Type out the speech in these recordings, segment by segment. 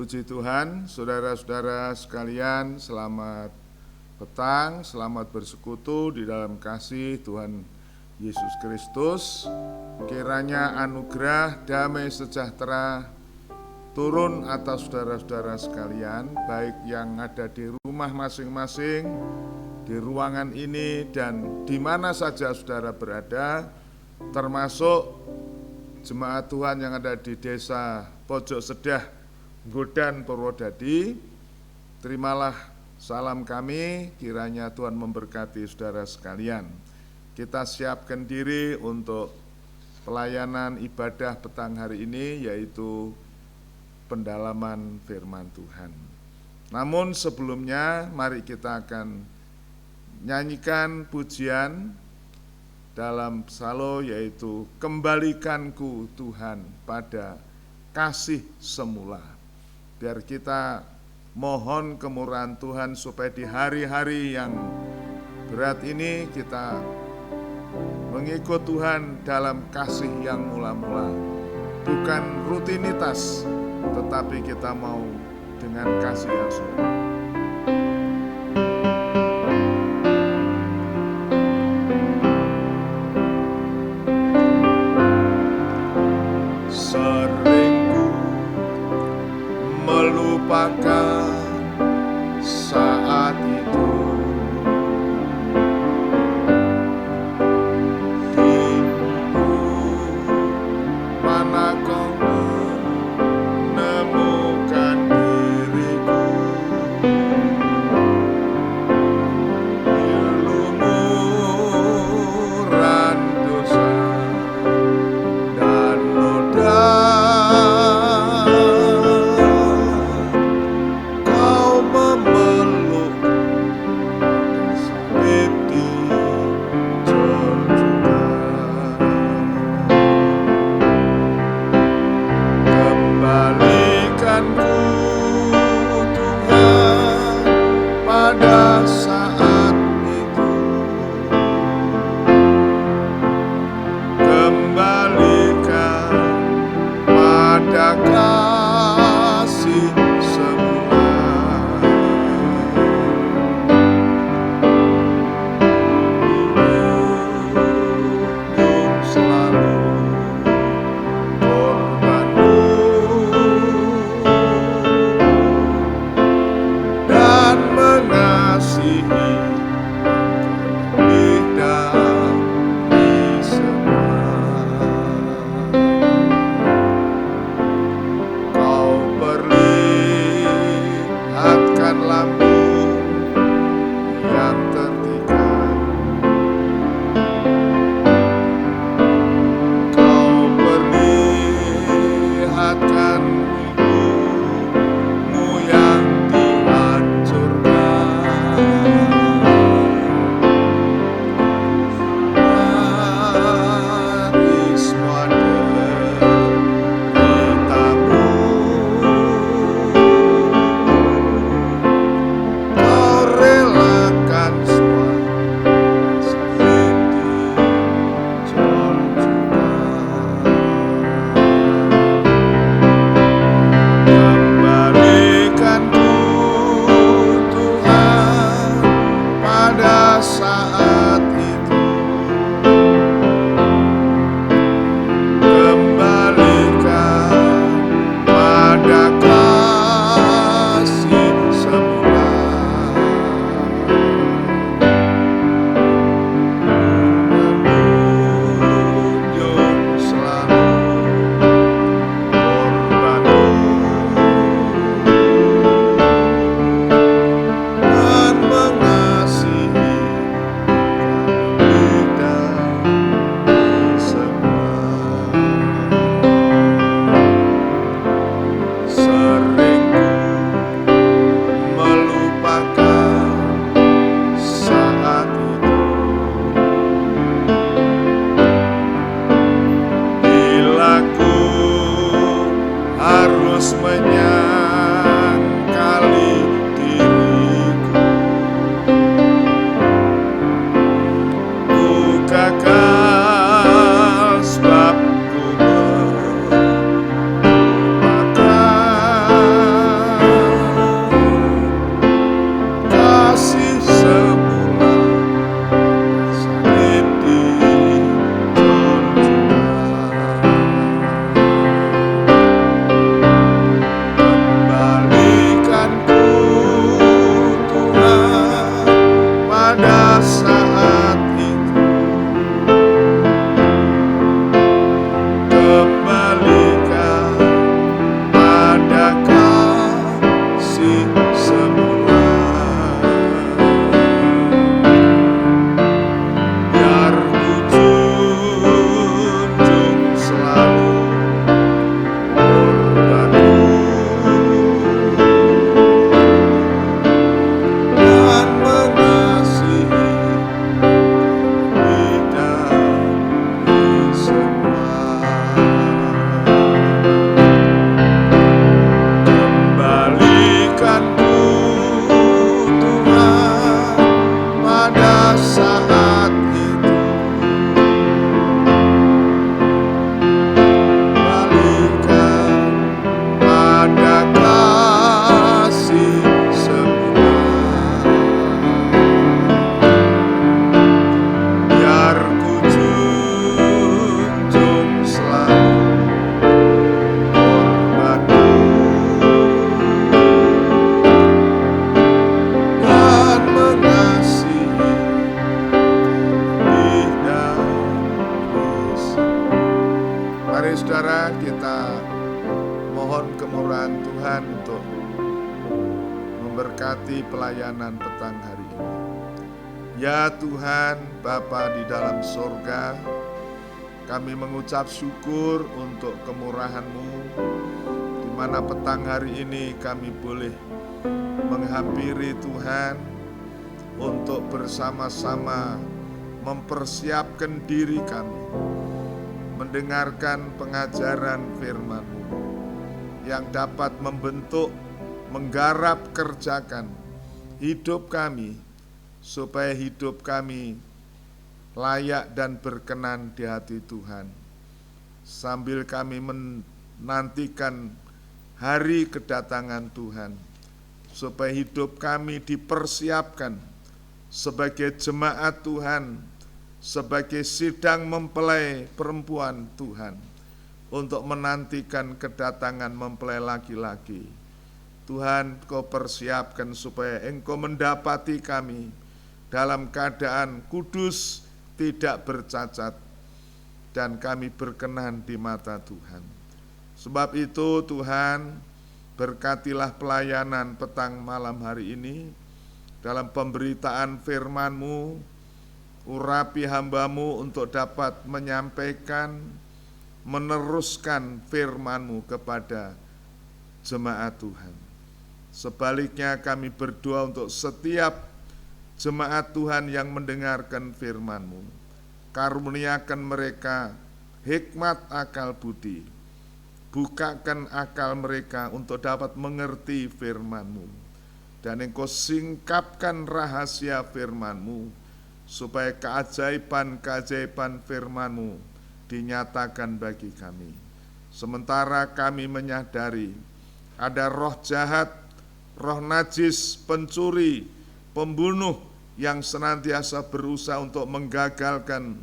Puji Tuhan, saudara-saudara sekalian, selamat petang, selamat bersekutu di dalam kasih Tuhan Yesus Kristus. Kiranya anugerah, damai sejahtera turun atas saudara-saudara sekalian, baik yang ada di rumah masing-masing, di ruangan ini, dan di mana saja saudara berada, termasuk jemaat Tuhan yang ada di desa Pojok Sedah, Godan, Purwodadi. Terimalah salam kami, kiranya Tuhan memberkati saudara sekalian. Kita siapkan diri untuk pelayanan ibadah petang hari ini, yaitu pendalaman firman Tuhan. Namun sebelumnya mari kita akan nyanyikan pujian dalam psalm, yaitu kembalikanku Tuhan pada kasih semula. Biar kita mohon kemurahan Tuhan supaya di hari-hari yang berat ini kita mengikut Tuhan dalam kasih yang mula-mula. Bukan rutinitas, tetapi kita mau dengan kasih yang sungguh. Melupakan saat itu, diriku mana kau menemukan diriku, saat itu kembalikan pada kasih semula, biar ku junjung selalu korbanmu dan mengasihi lebih dari semua. Kembalikanku Tuhan pada saat itu, kembalikan pada kasih semula, biar ku junjung selalu korbanmu dan mengasihi lebih dari semua. Mari saudara, kita mohon kemurahan Tuhan untuk memberkati pelayanan petang hari ini. Ya Tuhan, Bapa di dalam sorga, kami mengucap syukur untuk kemurahan-Mu, di mana petang hari ini kami boleh menghampiri Tuhan untuk bersama-sama mempersiapkan diri kami, mendengarkan pengajaran firman-Mu yang dapat membentuk, menggarap, kerjakan hidup kami, supaya hidup kami layak dan berkenan di hati Tuhan. Sambil kami menantikan hari kedatangan Tuhan, supaya hidup kami dipersiapkan sebagai jemaat Tuhan, sebagai sidang mempelai perempuan Tuhan, untuk menantikan kedatangan mempelai laki-laki. Tuhan, Kau persiapkan supaya Engkau mendapati kami dalam keadaan kudus, tidak bercacat, dan kami berkenan di mata Tuhan. Sebab itu Tuhan, berkatilah pelayanan petang malam hari ini, dalam pemberitaan firman-Mu, urapi hamba-Mu untuk dapat menyampaikan, meneruskan firman-Mu kepada jemaat Tuhan. Sebaliknya kami berdoa untuk setiap jemaat Tuhan yang mendengarkan firman-Mu. Karuniakan mereka hikmat akal budi. Bukakan akal mereka untuk dapat mengerti firman-Mu. Dan Engkau singkapkan rahasia firman-Mu, supaya keajaiban-keajaiban firman-Mu dinyatakan bagi kami. Sementara kami menyadari ada roh jahat, roh najis, pencuri, pembunuh yang senantiasa berusaha untuk menggagalkan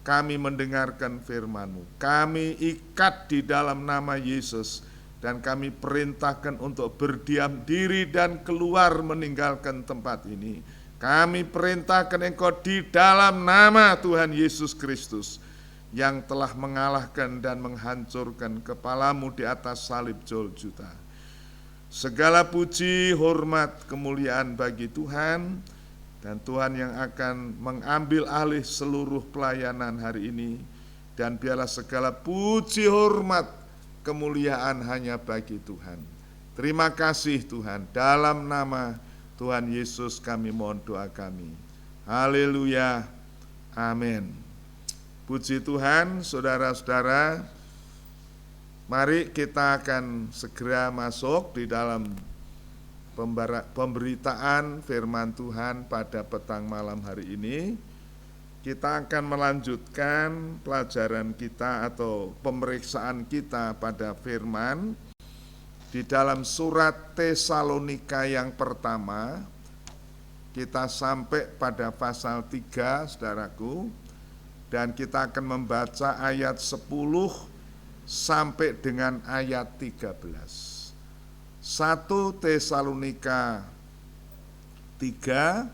kami mendengarkan firman-Mu. Kami ikat di dalam nama Yesus, dan kami perintahkan untuk berdiam diri dan keluar meninggalkan tempat ini. Kami perintahkan Engkau di dalam nama Tuhan Yesus Kristus, yang telah mengalahkan dan menghancurkan kepala-Mu di atas salib Golgota. Segala puji, hormat, kemuliaan bagi Tuhan, dan Tuhan yang akan mengambil alih seluruh pelayanan hari ini, dan biarlah segala puji, hormat, kemuliaan hanya bagi Tuhan. Terima kasih Tuhan, dalam nama Tuhan Yesus kami mohon doa kami. Haleluya, amin. Puji Tuhan, saudara-saudara, mari kita akan segera masuk di dalam pemberitaan firman Tuhan pada petang malam hari ini. Kita akan melanjutkan pelajaran kita atau pemeriksaan kita pada firman di dalam surat Tesalonika yang pertama. Kita sampai pada pasal 3, saudaraku, dan kita akan membaca ayat 10 sampai dengan ayat 13. 1 Tesalonika 3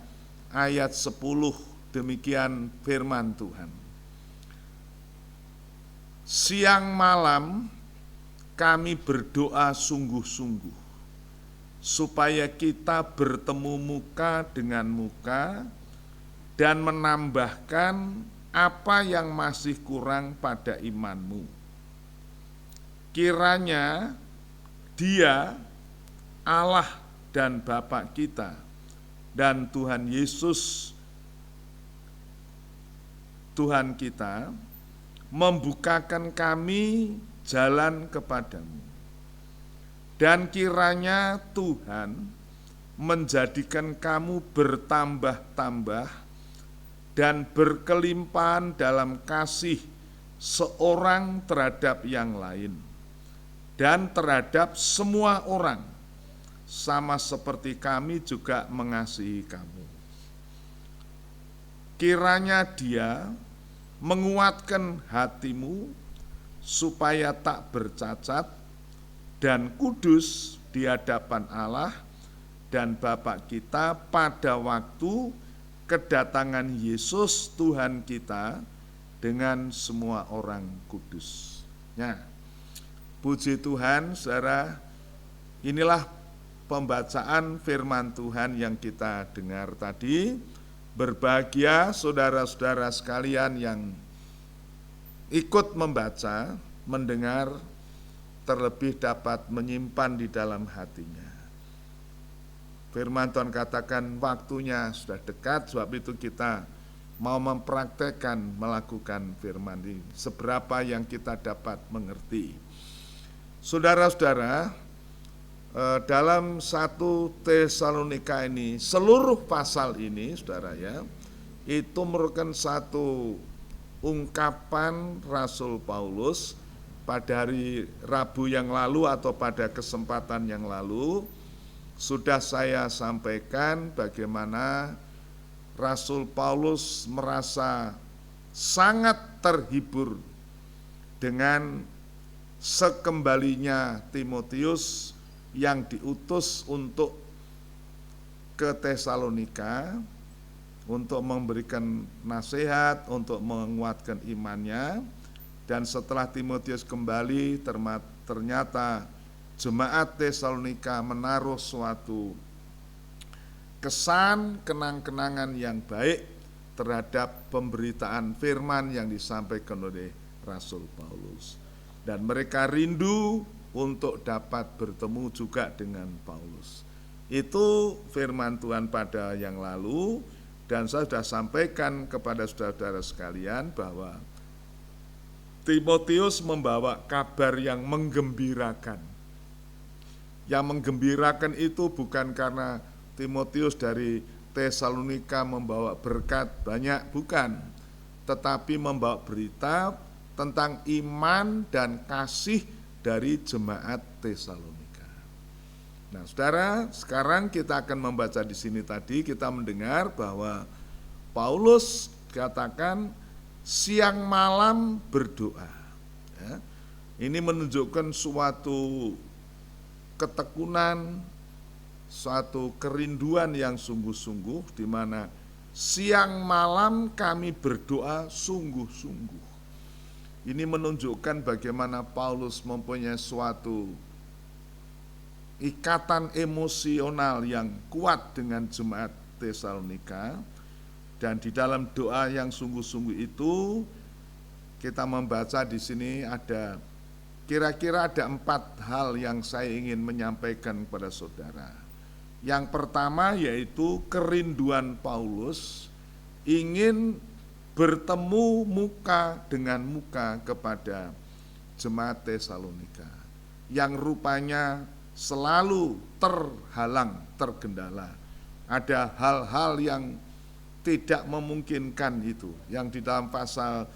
ayat 10, demikian firman Tuhan. Siang malam kami berdoa sungguh-sungguh supaya kita bertemu muka dengan muka dan menambahkan apa yang masih kurang pada imanmu. Kiranya Dia, Allah dan Bapa kita, dan Tuhan Yesus Tuhan kita, membukakan kami jalan kepadamu. Dan kiranya Tuhan menjadikan kamu bertambah-tambah dan berkelimpahan dalam kasih seorang terhadap yang lain dan terhadap semua orang, sama seperti kami juga mengasihi kamu. Kiranya Dia menguatkan hatimu supaya tak bercacat dan kudus di hadapan Allah dan Bapa kita pada waktu kedatangan Yesus Tuhan kita dengan semua orang kudus. Nah, puji Tuhan, saudara, inilah pembacaan firman Tuhan yang kita dengar tadi. Berbahagia saudara-saudara sekalian yang ikut membaca, mendengar, terlebih dapat menyimpan di dalam hatinya. Firman Tuhan katakan waktunya sudah dekat, sebab itu kita mau mempraktekkan melakukan firman ini. Seberapa yang kita dapat mengerti. Saudara-saudara, dalam 1 Tesalonika ini, seluruh pasal ini, saudara ya, itu merupakan satu ungkapan Rasul Paulus pada hari Rabu yang lalu atau pada kesempatan yang lalu. Sudah saya sampaikan bagaimana Rasul Paulus merasa sangat terhibur dengan sekembalinya Timotius yang diutus untuk ke Tesalonika untuk memberikan nasihat, untuk menguatkan imannya. Dan setelah Timotius kembali, ternyata jemaat Tesalonika menaruh suatu kesan, kenang-kenangan yang baik terhadap pemberitaan firman yang disampaikan oleh Rasul Paulus. Dan mereka rindu untuk dapat bertemu juga dengan Paulus. Itu firman Tuhan pada yang lalu, dan saya sudah sampaikan kepada saudara-saudara sekalian bahwa Timotius membawa kabar yang menggembirakan. Yang menggembirakan itu bukan karena Timotius dari Tesalonika membawa berkat banyak, bukan. Tetapi membawa berita tentang iman dan kasih dari jemaat Tesalonika. Nah, saudara, sekarang kita akan membaca di sini tadi, kita mendengar bahwa Paulus katakan siang malam berdoa. Ya, ini menunjukkan suatu ketekunan, suatu kerinduan yang sungguh-sungguh, di mana siang malam kami berdoa sungguh-sungguh. Ini menunjukkan bagaimana Paulus mempunyai suatu ikatan emosional yang kuat dengan jemaat Tesalonika. Dan di dalam doa yang sungguh-sungguh itu, kita membaca di sini ada kira-kira ada 4 hal yang saya ingin menyampaikan kepada saudara. Yang pertama yaitu kerinduan Paulus ingin bertemu muka dengan muka kepada jemaat Tesalonika yang rupanya selalu terhalang, tergendala. Ada hal-hal yang tidak memungkinkan itu, yang di dalam pasal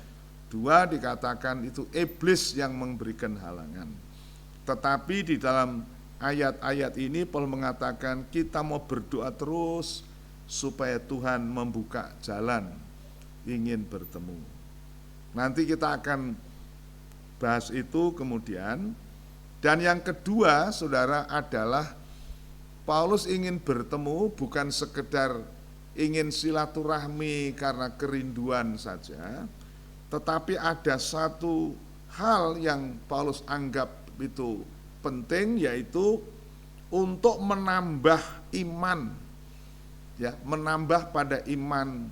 2 dikatakan itu iblis yang memberikan halangan. Tetapi di dalam ayat-ayat ini Paulus mengatakan kita mau berdoa terus supaya Tuhan membuka jalan ingin bertemu. Nanti kita akan bahas itu kemudian. Dan yang kedua, saudara, adalah Paulus ingin bertemu bukan sekedar ingin silaturahmi karena kerinduan saja, tetapi ada satu hal yang Paulus anggap itu penting, yaitu untuk menambah iman, ya, menambah pada iman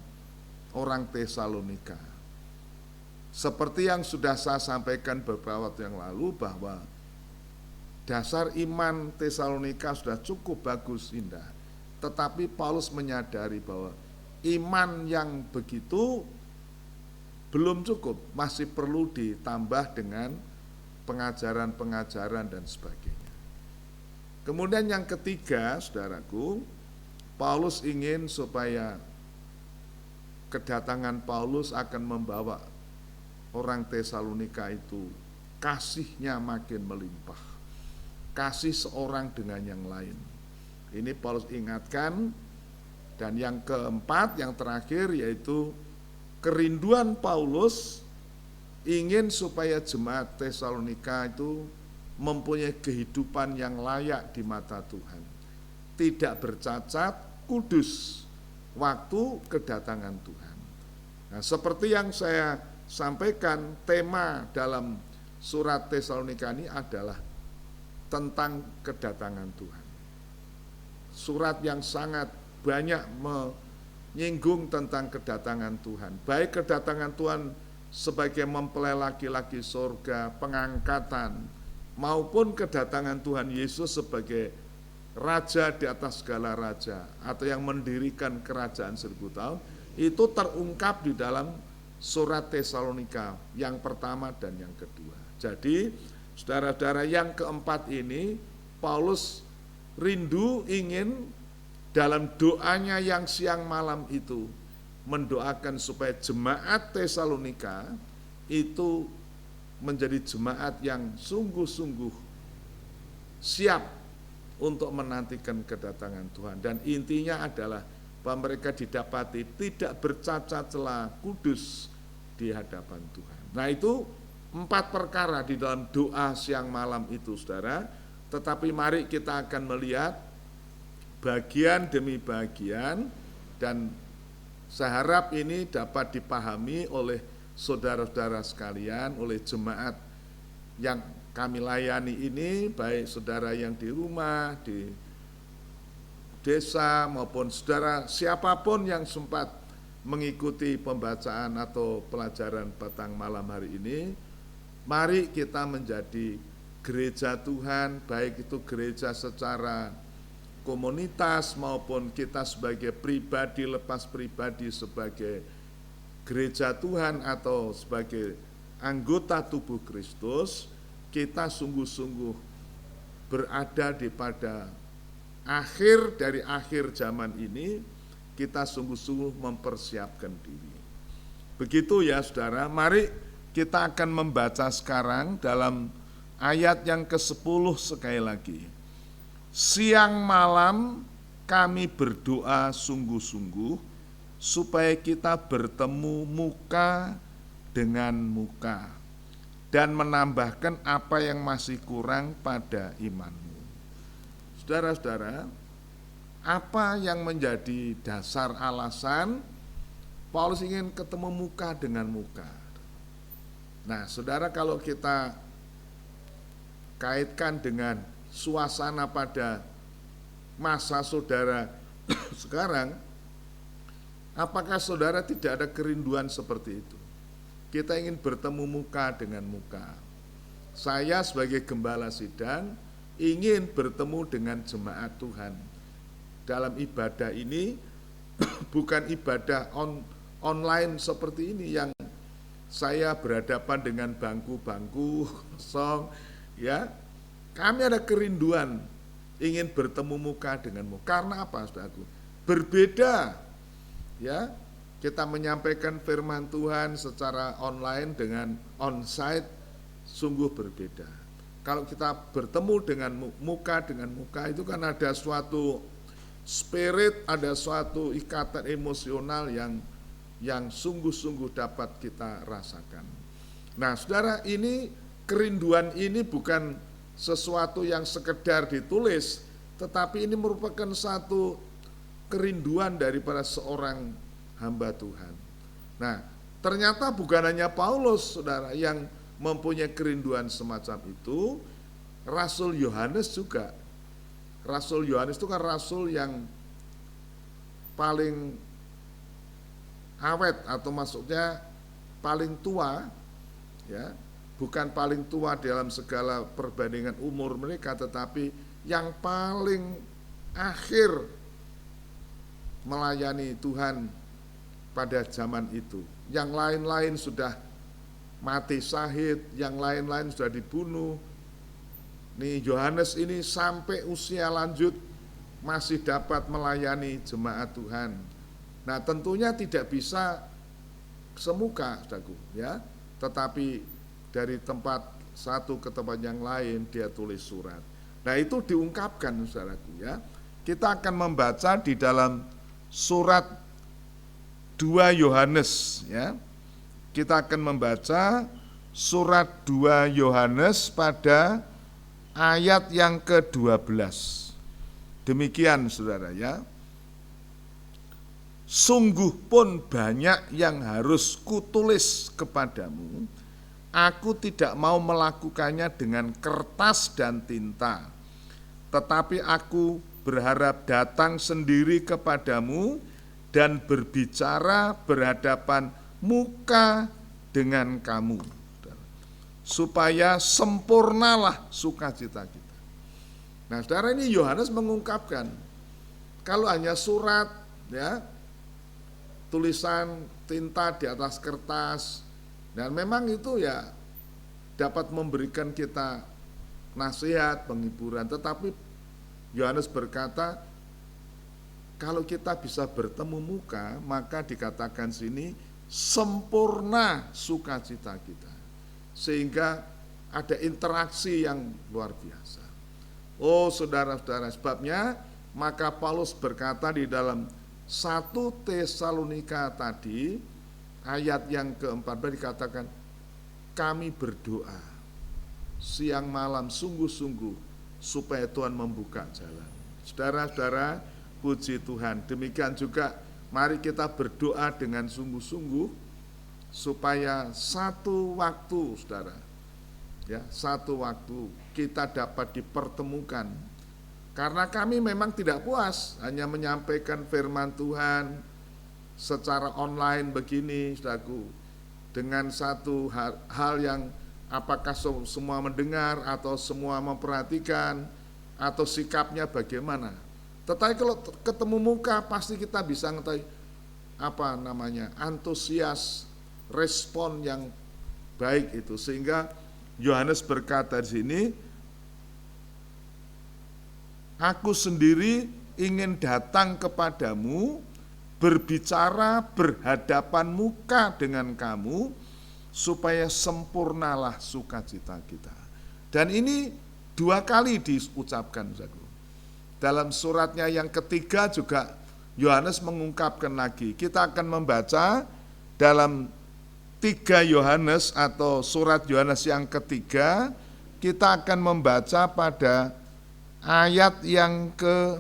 orang Tesalonika. Seperti yang sudah saya sampaikan beberapa waktu yang lalu, bahwa dasar iman Tesalonika sudah cukup bagus, indah. Tetapi Paulus menyadari bahwa iman yang begitu belum cukup, masih perlu ditambah dengan pengajaran-pengajaran dan sebagainya. Kemudian yang ketiga, saudaraku, Paulus ingin supaya kedatangan Paulus akan membawa orang Tesalonika itu kasihnya makin melimpah. Kasih seorang dengan yang lain. Ini Paulus ingatkan. Dan yang keempat, yang terakhir, yaitu kerinduan Paulus ingin supaya jemaat Tesalonika itu mempunyai kehidupan yang layak di mata Tuhan. Tidak bercacat, kudus waktu kedatangan Tuhan. Nah, seperti yang saya sampaikan, tema dalam surat Tesalonika ini adalah tentang kedatangan Tuhan. Surat yang sangat banyak menyinggung tentang kedatangan Tuhan. Baik kedatangan Tuhan sebagai mempelai laki-laki surga, pengangkatan, maupun kedatangan Tuhan Yesus sebagai raja di atas segala raja, atau yang mendirikan kerajaan 1000 tahun, itu terungkap di dalam surat Tesalonika yang pertama dan yang kedua. Jadi, saudara-saudara, yang keempat ini Paulus rindu ingin dalam doanya yang siang malam itu mendoakan supaya jemaat Tesalonika itu menjadi jemaat yang sungguh-sungguh siap untuk menantikan kedatangan Tuhan. Dan intinya adalah bahwa mereka didapati tidak bercacat celah, kudus di hadapan Tuhan. Nah, itu 4 perkara di dalam doa siang malam itu, saudara. Tetapi mari kita akan melihat bagian demi bagian, dan saya harap ini dapat dipahami oleh saudara-saudara sekalian, oleh jemaat yang kami layani ini, baik saudara yang di rumah, di desa, maupun saudara siapapun yang sempat mengikuti pembacaan atau pelajaran petang malam hari ini. Mari kita menjadi gereja Tuhan, baik itu gereja secara komunitas maupun kita sebagai pribadi, lepas pribadi sebagai gereja Tuhan atau sebagai anggota tubuh Kristus, kita sungguh-sungguh berada di pada akhir dari akhir zaman ini, kita sungguh-sungguh mempersiapkan diri. Begitu ya saudara, mari kita akan membaca sekarang dalam ayat yang ke-10 sekali lagi. Siang malam kami berdoa sungguh-sungguh supaya kita bertemu muka dengan muka dan menambahkan apa yang masih kurang pada imanmu. Saudara-saudara, apa yang menjadi dasar alasan Paulus ingin ketemu muka dengan muka? Nah, saudara, kalau kita kaitkan dengan suasana pada masa saudara sekarang, apakah saudara tidak ada kerinduan seperti itu? Kita ingin bertemu muka dengan muka. Saya sebagai gembala sidang ingin bertemu dengan jemaat Tuhan dalam ibadah ini, bukan ibadah online seperti ini yang saya berhadapan dengan bangku-bangku kosong, ya. Kami ada kerinduan ingin bertemu muka dengan muka. Karena apa, saudaraku? Berbeda, ya. Kita menyampaikan firman Tuhan secara online dengan onsite sungguh berbeda. Kalau kita bertemu dengan muka itu kan ada suatu spirit, ada suatu ikatan emosional yang sungguh-sungguh dapat kita rasakan. Nah, saudara, ini kerinduan ini bukan sesuatu yang sekedar ditulis, tetapi ini merupakan satu kerinduan daripada seorang hamba Tuhan. Nah, ternyata bukan hanya Paulus, saudara, yang mempunyai kerinduan semacam itu, Rasul Yohanes juga. Rasul Yohanes itu kan rasul yang paling awet, atau maksudnya paling tua, ya, bukan paling tua dalam segala perbandingan umur mereka, tetapi yang paling akhir melayani Tuhan pada zaman itu. Yang lain-lain sudah mati syahid, yang lain-lain sudah dibunuh. Nih Yohanes ini sampai usia lanjut masih dapat melayani jemaat Tuhan. Nah, tentunya tidak bisa semuka, saudaraku, ya. Tetapi dari tempat satu ke tempat yang lain dia tulis surat. Nah, itu diungkapkan, saudaraku, ya. Kita akan membaca di dalam surat 2 Yohanes, ya. Kita akan membaca surat 2 Yohanes pada ayat yang ke-12. Demikian, saudara, ya. Sungguh pun banyak yang harus kutulis kepadamu, aku tidak mau melakukannya dengan kertas dan tinta, tetapi aku berharap datang sendiri kepadamu dan berbicara berhadapan muka dengan kamu, supaya sempurnalah sukacita kita. Nah, saudara, ini Yohanes mengungkapkan, kalau hanya surat, ya, tulisan tinta di atas kertas, dan memang itu ya dapat memberikan kita nasihat, penghiburan, tetapi Yohanes berkata, kalau kita bisa bertemu muka, maka dikatakan sini sempurna sukacita kita. Sehingga ada interaksi yang luar biasa. Oh, saudara-saudara, sebabnya maka Paulus berkata di dalam 1 Tesalonika tadi, ayat yang ke-14 dikatakan, kami berdoa siang malam sungguh-sungguh supaya Tuhan membuka jalan. Saudara-saudara, puji Tuhan. Demikian juga mari kita berdoa dengan sungguh-sungguh supaya satu waktu, saudara, ya, satu waktu kita dapat dipertemukan. Karena kami memang tidak puas hanya menyampaikan firman Tuhan secara online begini, saudaraku, dengan satu hal yang apakah semua mendengar atau semua memperhatikan atau sikapnya bagaimana. Tetapi kalau ketemu muka pasti kita bisa mengetahui antusias, respon yang baik itu. Sehingga Yohanes berkata di sini, aku sendiri ingin datang kepadamu, berbicara berhadapan muka dengan kamu, supaya sempurnalah sukacita kita. Dan ini 2 kali diucapkan, saudaraku. Dalam suratnya yang ketiga juga Yohanes mengungkapkan lagi. Kita akan membaca dalam 3 Yohanes atau surat Yohanes yang ketiga, kita akan membaca pada ayat yang ke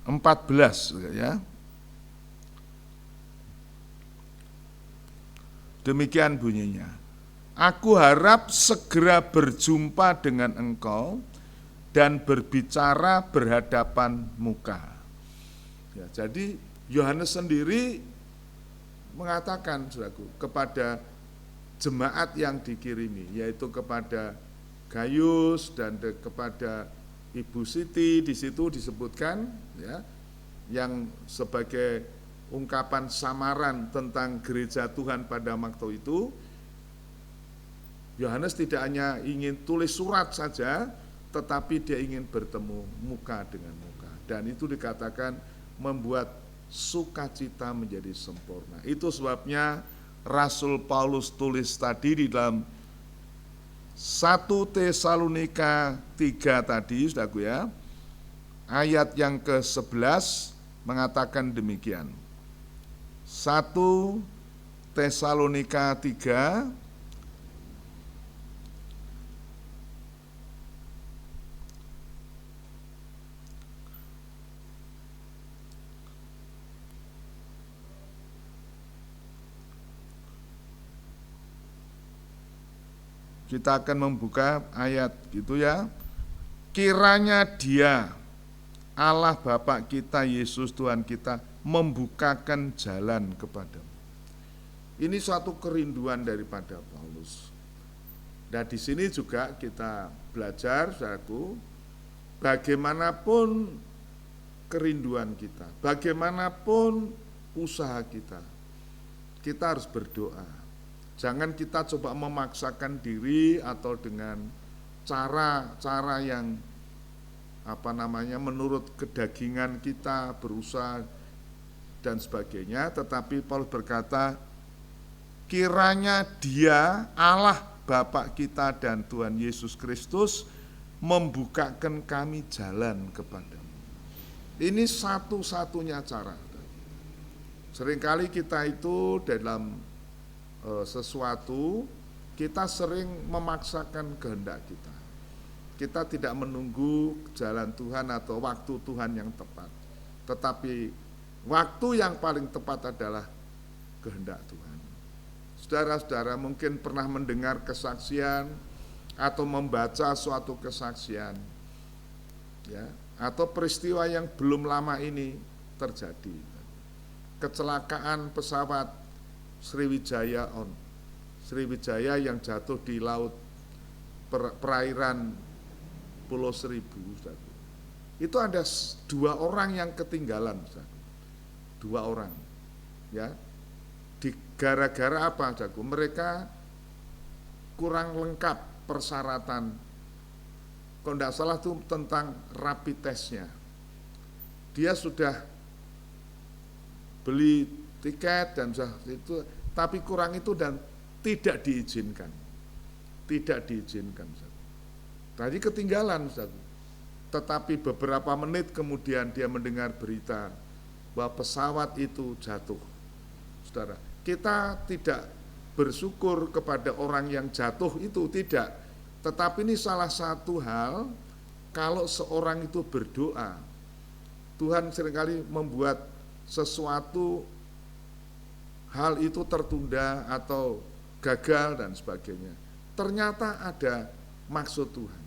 14, ya. Demikian bunyinya. Aku harap segera berjumpa dengan engkau dan berbicara berhadapan muka. Ya, jadi Yohanes sendiri mengatakan, saudaraku, kepada jemaat yang dikirimi, yaitu kepada Gaius dan kepada Ibu Siti, di situ disebutkan, ya, yang sebagai ungkapan samaran tentang gereja Tuhan pada waktu itu. Yohanes tidak hanya ingin tulis surat saja, tetapi dia ingin bertemu muka dengan muka. Dan itu dikatakan membuat sukacita menjadi sempurna. Itu sebabnya Rasul Paulus tulis tadi di dalam 1 Tesalonika 3 tadi, saudaraku, ya, ayat yang ke-11 mengatakan demikian. 1 Tesalonika 3 Kita akan membuka ayat gitu ya. Kiranya Dia, Allah Bapa kita, Yesus Tuhan kita, membukakan jalan kepadamu. Ini suatu kerinduan daripada Paulus. Dan di sini juga kita belajar, saudaraku, bagaimanapun kerinduan kita, bagaimanapun usaha kita harus berdoa. Jangan kita coba memaksakan diri atau dengan cara-cara yang menurut kedagingan kita berusaha dan sebagainya, tetapi Paulus berkata, kiranya Dia, Allah Bapa kita dan Tuhan Yesus Kristus membukakan kami jalan kepadamu. Ini satu-satunya cara. Seringkali kita itu dalam sesuatu, kita sering memaksakan kehendak kita. Kita tidak menunggu jalan Tuhan atau waktu Tuhan yang tepat. Tetapi waktu yang paling tepat adalah kehendak Tuhan. Saudara-saudara mungkin pernah mendengar kesaksian atau membaca suatu kesaksian, ya, atau peristiwa yang belum lama ini terjadi. Kecelakaan pesawat Sriwijaya yang jatuh di laut perairan Pulau Seribu. Itu ada 2 orang yang ketinggalan, 2 orang, ya. Gara-gara apa, saudaraku? Mereka kurang lengkap persyaratan. Kalau tidak salah itu tentang rapid testnya. Dia sudah beli tiket dan itu, tapi kurang itu dan tidak diizinkan. Tadi ketinggalan, tetapi beberapa menit kemudian dia mendengar berita bahwa pesawat itu jatuh. Saudara, kita tidak bersyukur kepada orang yang jatuh itu, tidak. Tetapi ini salah satu hal, kalau seorang itu berdoa, Tuhan seringkali membuat sesuatu hal itu tertunda atau gagal dan sebagainya. Ternyata ada maksud Tuhan.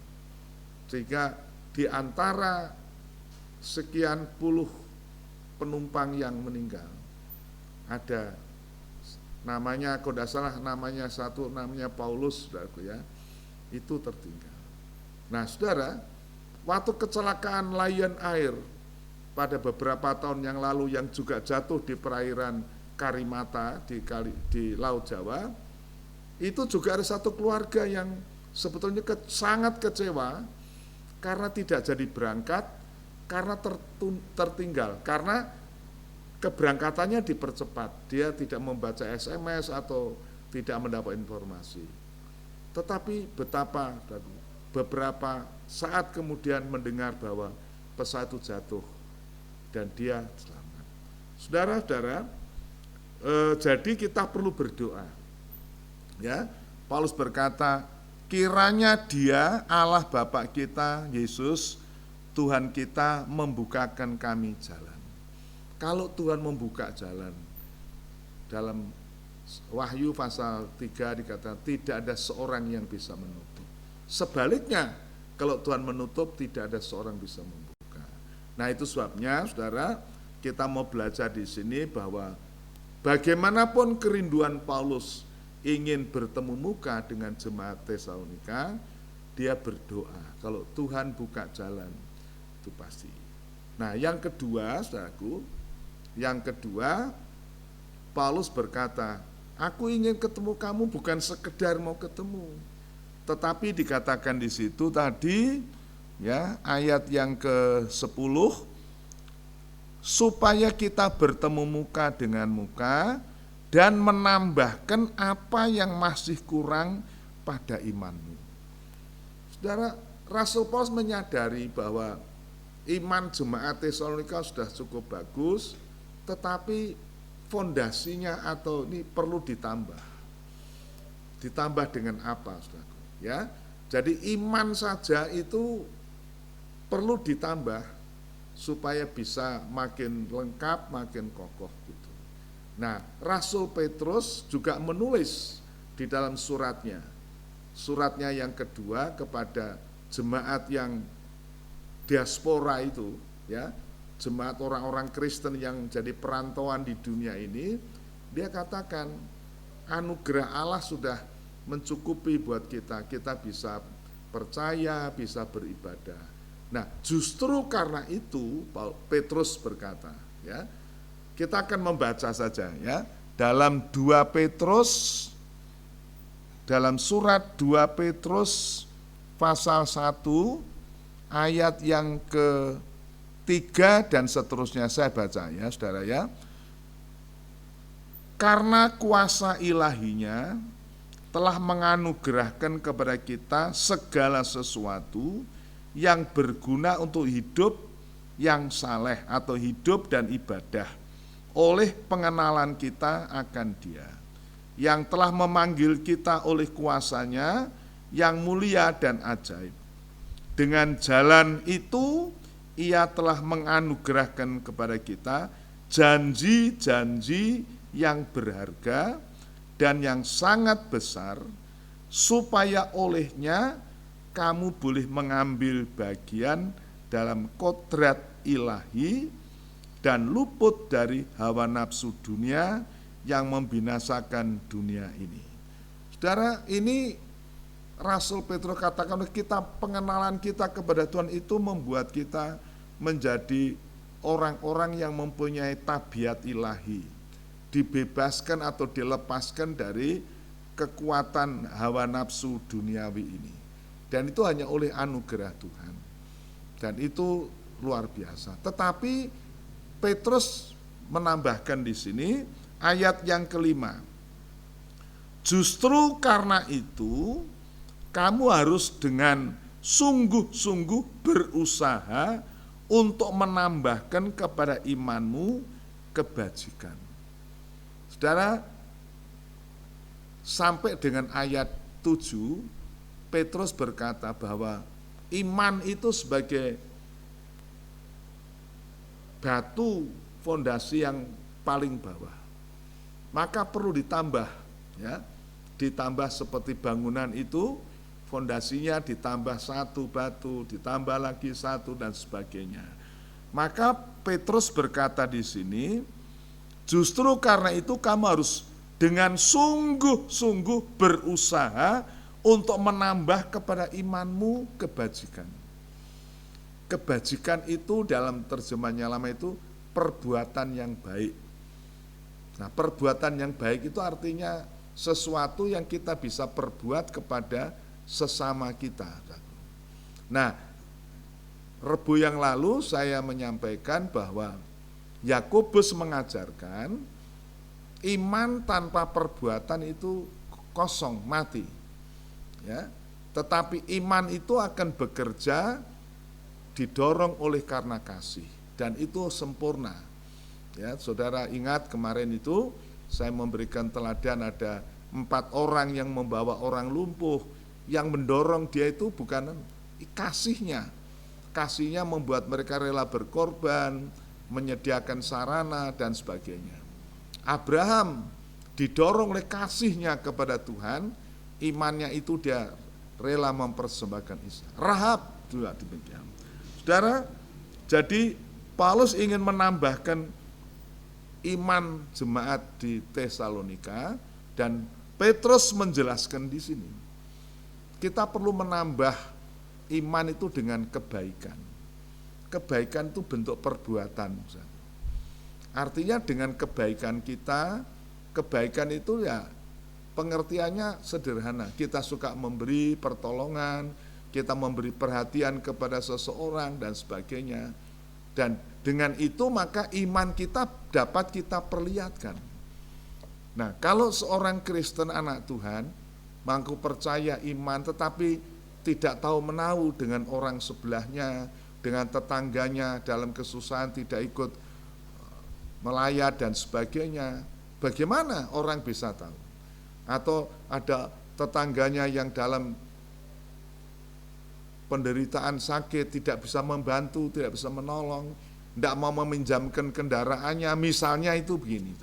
Sehingga di antara sekian puluh penumpang yang meninggal, ada namanya, kalau tidak salah namanya Paulus, saudaraku ya, itu tertinggal. Nah, saudara, waktu kecelakaan Lion Air pada beberapa tahun yang lalu yang juga jatuh di perairan Karimata di Laut Jawa, itu juga ada satu keluarga yang sebetulnya sangat kecewa karena tidak jadi berangkat, karena tertinggal, karena keberangkatannya dipercepat, dia tidak membaca SMS atau tidak mendapat informasi. Tetapi betapa beberapa saat kemudian mendengar bahwa pesawat itu jatuh dan dia selamat. Saudara-saudara, jadi kita perlu berdoa. Ya, Paulus berkata, kiranya Dia, Allah Bapa kita, Yesus, Tuhan kita membukakan kami jalan. Kalau Tuhan membuka jalan, dalam Wahyu pasal 3 dikatakan tidak ada seorang yang bisa menutup. Sebaliknya, kalau Tuhan menutup tidak ada seorang bisa membuka. Nah, itu sebabnya saudara, kita mau belajar di sini bahwa bagaimanapun kerinduan Paulus ingin bertemu muka dengan jemaat Tesalonika, dia berdoa kalau Tuhan buka jalan, itu pasti. Nah, yang kedua, saudaraku, Paulus berkata, aku ingin ketemu kamu bukan sekedar mau ketemu, tetapi dikatakan di situ tadi, ya, ayat yang ke-10, supaya kita bertemu muka dengan muka dan menambahkan apa yang masih kurang pada imanmu. Saudara, Rasul Paulus menyadari bahwa iman jemaat Tesalonika sudah cukup bagus, tetapi fondasinya atau ini perlu ditambah. Ditambah dengan apa, saudara? Ya, jadi iman saja itu perlu ditambah supaya bisa makin lengkap, makin kokoh gitu. Nah, Rasul Petrus juga menulis di dalam suratnya, suratnya yang kedua kepada jemaat yang diaspora itu, ya, jemaat orang-orang Kristen yang jadi perantauan di dunia ini, dia katakan anugerah Allah sudah mencukupi buat kita bisa percaya, bisa beribadah. Nah, justru karena itu Petrus berkata, ya, kita akan membaca saja, ya, dalam 2 Petrus, dalam surat 2 Petrus pasal 1 ayat yang ke-3 dan seterusnya, saya baca ya saudara ya. Karena kuasa ilahinya telah menganugerahkan kepada kita segala sesuatu yang berguna untuk hidup yang saleh atau hidup dan ibadah oleh pengenalan kita akan Dia yang telah memanggil kita oleh kuasanya yang mulia dan ajaib. Dengan jalan itu Ia telah menganugerahkan kepada kita janji-janji yang berharga dan yang sangat besar, supaya olehnya kamu boleh mengambil bagian dalam kodrat ilahi dan luput dari hawa nafsu dunia yang membinasakan dunia ini. Saudara, ini Rasul Petrus katakan kita, pengenalan kita kepada Tuhan itu membuat kita menjadi orang-orang yang mempunyai tabiat ilahi, dibebaskan atau dilepaskan dari kekuatan hawa nafsu duniawi ini. Dan itu hanya oleh anugerah Tuhan. Dan itu luar biasa. Tetapi Petrus menambahkan di sini ayat yang ke-5. Justru karena itu kamu harus dengan sungguh-sungguh berusaha untuk menambahkan kepada imanmu kebajikan. Saudara, sampai dengan ayat 7, Petrus berkata bahwa iman itu sebagai batu fondasi yang paling bawah. Maka perlu ditambah, ya. Ditambah seperti bangunan itu, fondasinya ditambah 1 batu, ditambah lagi 1 dan sebagainya. Maka Petrus berkata di sini, justru karena itu kamu harus dengan sungguh-sungguh berusaha untuk menambah kepada imanmu kebajikan. Kebajikan itu dalam terjemahan yang lama itu perbuatan yang baik. Nah, perbuatan yang baik itu artinya sesuatu yang kita bisa perbuat kepada sesama kita. Nah, Rebu yang lalu saya menyampaikan bahwa Yakobus mengajarkan iman tanpa perbuatan itu kosong, mati. Ya, tetapi iman itu akan bekerja didorong oleh karena kasih dan itu sempurna. Ya, saudara ingat kemarin itu saya memberikan teladan ada 4 orang yang membawa orang lumpuh, yang mendorong dia itu bukan kasihnya. Kasihnya membuat mereka rela berkorban, menyediakan sarana dan sebagainya. Abraham didorong oleh kasihnya kepada Tuhan, imannya itu dia rela mempersembahkan Ishak. Rahab juga demikian. Saudara, jadi Paulus ingin menambahkan iman jemaat di Tesalonika dan Petrus menjelaskan di sini. Kita perlu menambah iman itu dengan kebaikan. Kebaikan itu bentuk perbuatan. Artinya dengan kebaikan kita, kebaikan itu ya pengertiannya sederhana. Kita suka memberi pertolongan, kita memberi perhatian kepada seseorang dan sebagainya. Dan dengan itu maka iman kita dapat kita perlihatkan. Nah, kalau seorang Kristen anak Tuhan mengaku percaya iman tetapi tidak tahu menahu dengan orang sebelahnya, dengan tetangganya dalam kesusahan tidak ikut melayat dan sebagainya, bagaimana orang bisa tahu? Atau ada tetangganya yang dalam penderitaan sakit tidak bisa membantu, tidak bisa menolong, tidak mau meminjamkan kendaraannya, misalnya itu begini.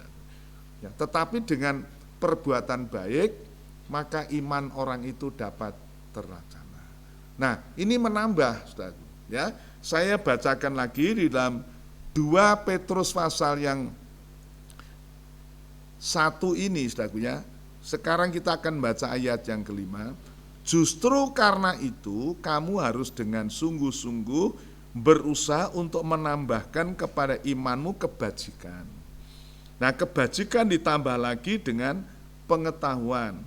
Ya, tetapi dengan perbuatan baik maka iman orang itu dapat terlaksana. Nah, ini menambah, saudaraku, ya. Saya bacakan lagi di dalam 2 Petrus pasal yang 1 ini, saudaraku, ya. Sekarang kita akan baca ayat yang kelima. Justru karena itu kamu harus dengan sungguh-sungguh berusaha untuk menambahkan kepada imanmu kebajikan. Nah, kebajikan ditambah lagi dengan pengetahuan.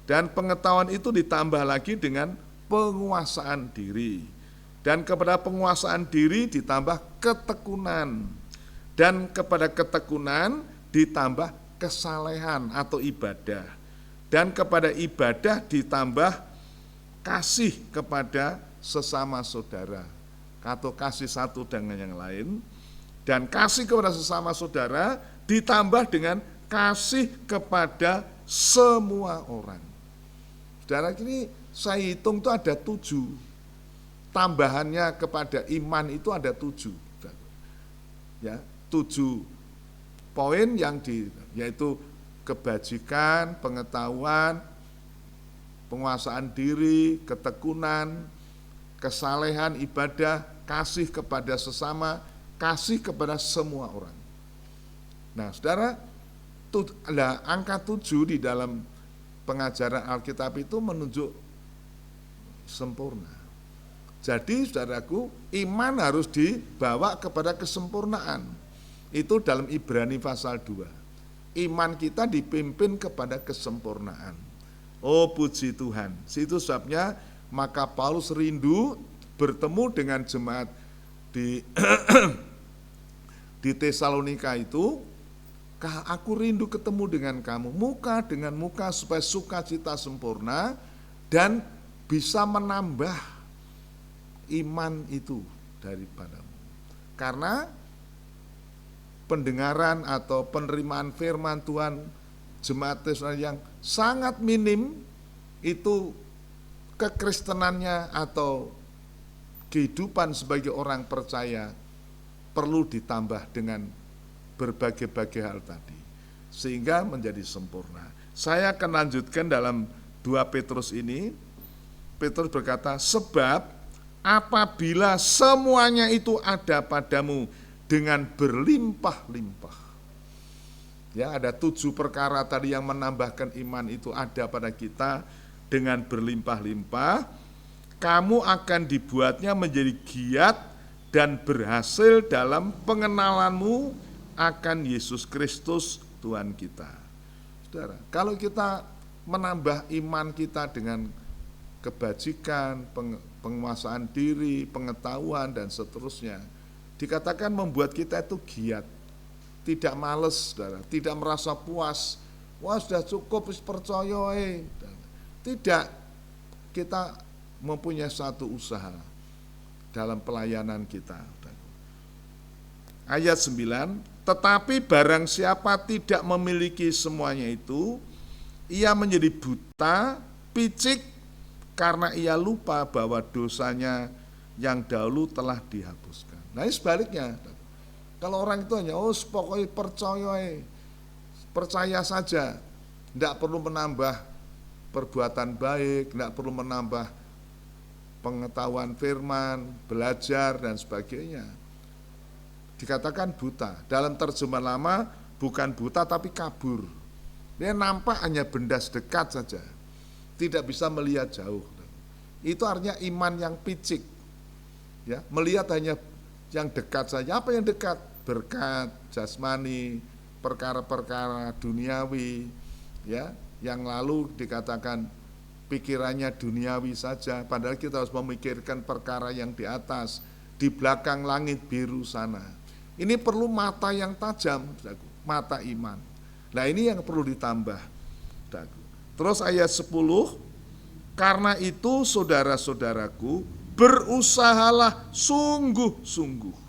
Dan pengetahuan itu ditambah lagi dengan penguasaan diri. Dan kepada penguasaan diri ditambah ketekunan. Dan kepada ketekunan ditambah kesalehan atau ibadah. Dan kepada ibadah ditambah kasih kepada sesama saudara, atau kasih satu dengan yang lain. Dan kasih kepada sesama saudara ditambah dengan kasih kepada semua orang. Saudara, ini saya hitung itu ada 7. Tambahannya kepada iman itu ada 7. Ya, 7 poin yang yaitu kebajikan, pengetahuan, penguasaan diri, ketekunan, kesalehan, ibadah, kasih kepada sesama, kasih kepada semua orang. Nah, saudara, angka 7 di dalam pengajaran Alkitab itu menunjuk sempurna. Jadi, saudaraku, iman harus dibawa kepada kesempurnaan. Itu dalam Ibrani pasal 2. Iman kita dipimpin kepada kesempurnaan. Oh, puji Tuhan. Itu sebabnya maka Paulus rindu bertemu dengan jemaat di di Tesalonika itu. Aku rindu ketemu dengan kamu muka dengan muka supaya sukacita sempurna dan bisa menambah iman itu daripadamu. Karena pendengaran atau penerimaan firman Tuhan jemaat Tesalonika yang sangat minim, itu kekristenannya atau kehidupan sebagai orang percaya perlu ditambah dengan berbagai-bagai hal tadi sehingga menjadi sempurna. Saya akan lanjutkan dalam 2 Petrus ini. Petrus berkata, sebab apabila semuanya itu ada padamu dengan berlimpah-limpah. Ya, ada 7 perkara tadi yang menambahkan iman itu ada pada kita dengan berlimpah-limpah. Kamu akan dibuatnya menjadi giat dan berhasil dalam pengenalanmu akan Yesus Kristus Tuhan kita. Saudara, kalau kita menambah iman kita dengan kebajikan, penguasaan diri, pengetahuan dan seterusnya, dikatakan membuat kita itu giat, tidak males, saudara, tidak merasa puas. Wah, sudah cukup, percaya. Tidak, kita mempunyai satu usaha dalam pelayanan kita. Ayat 9, tetapi barang siapa tidak memiliki semuanya itu, ia menjadi buta, picik, karena ia lupa bahwa dosanya yang dahulu telah dihapuskan. Nah, ini sebaliknya. Kalau orang itu hanya, pokoknya percaya saja, tidak perlu menambah perbuatan baik, tidak perlu menambah pengetahuan firman, belajar dan sebagainya. Dikatakan buta. Dalam terjemahan lama bukan buta tapi kabur. Dia nampak hanya benda sedekat saja, tidak bisa melihat jauh. Itu artinya iman yang picik. Ya, melihat hanya yang dekat saja. Apa yang dekat? Berkat, jasmani, perkara-perkara duniawi, ya, yang lalu dikatakan pikirannya duniawi saja, padahal kita harus memikirkan perkara yang di atas, di belakang langit biru sana. Ini perlu mata yang tajam, mata iman. Nah, ini yang perlu ditambah. Terus ayat 10, karena itu saudara-saudaraku, berusahalah sungguh-sungguh.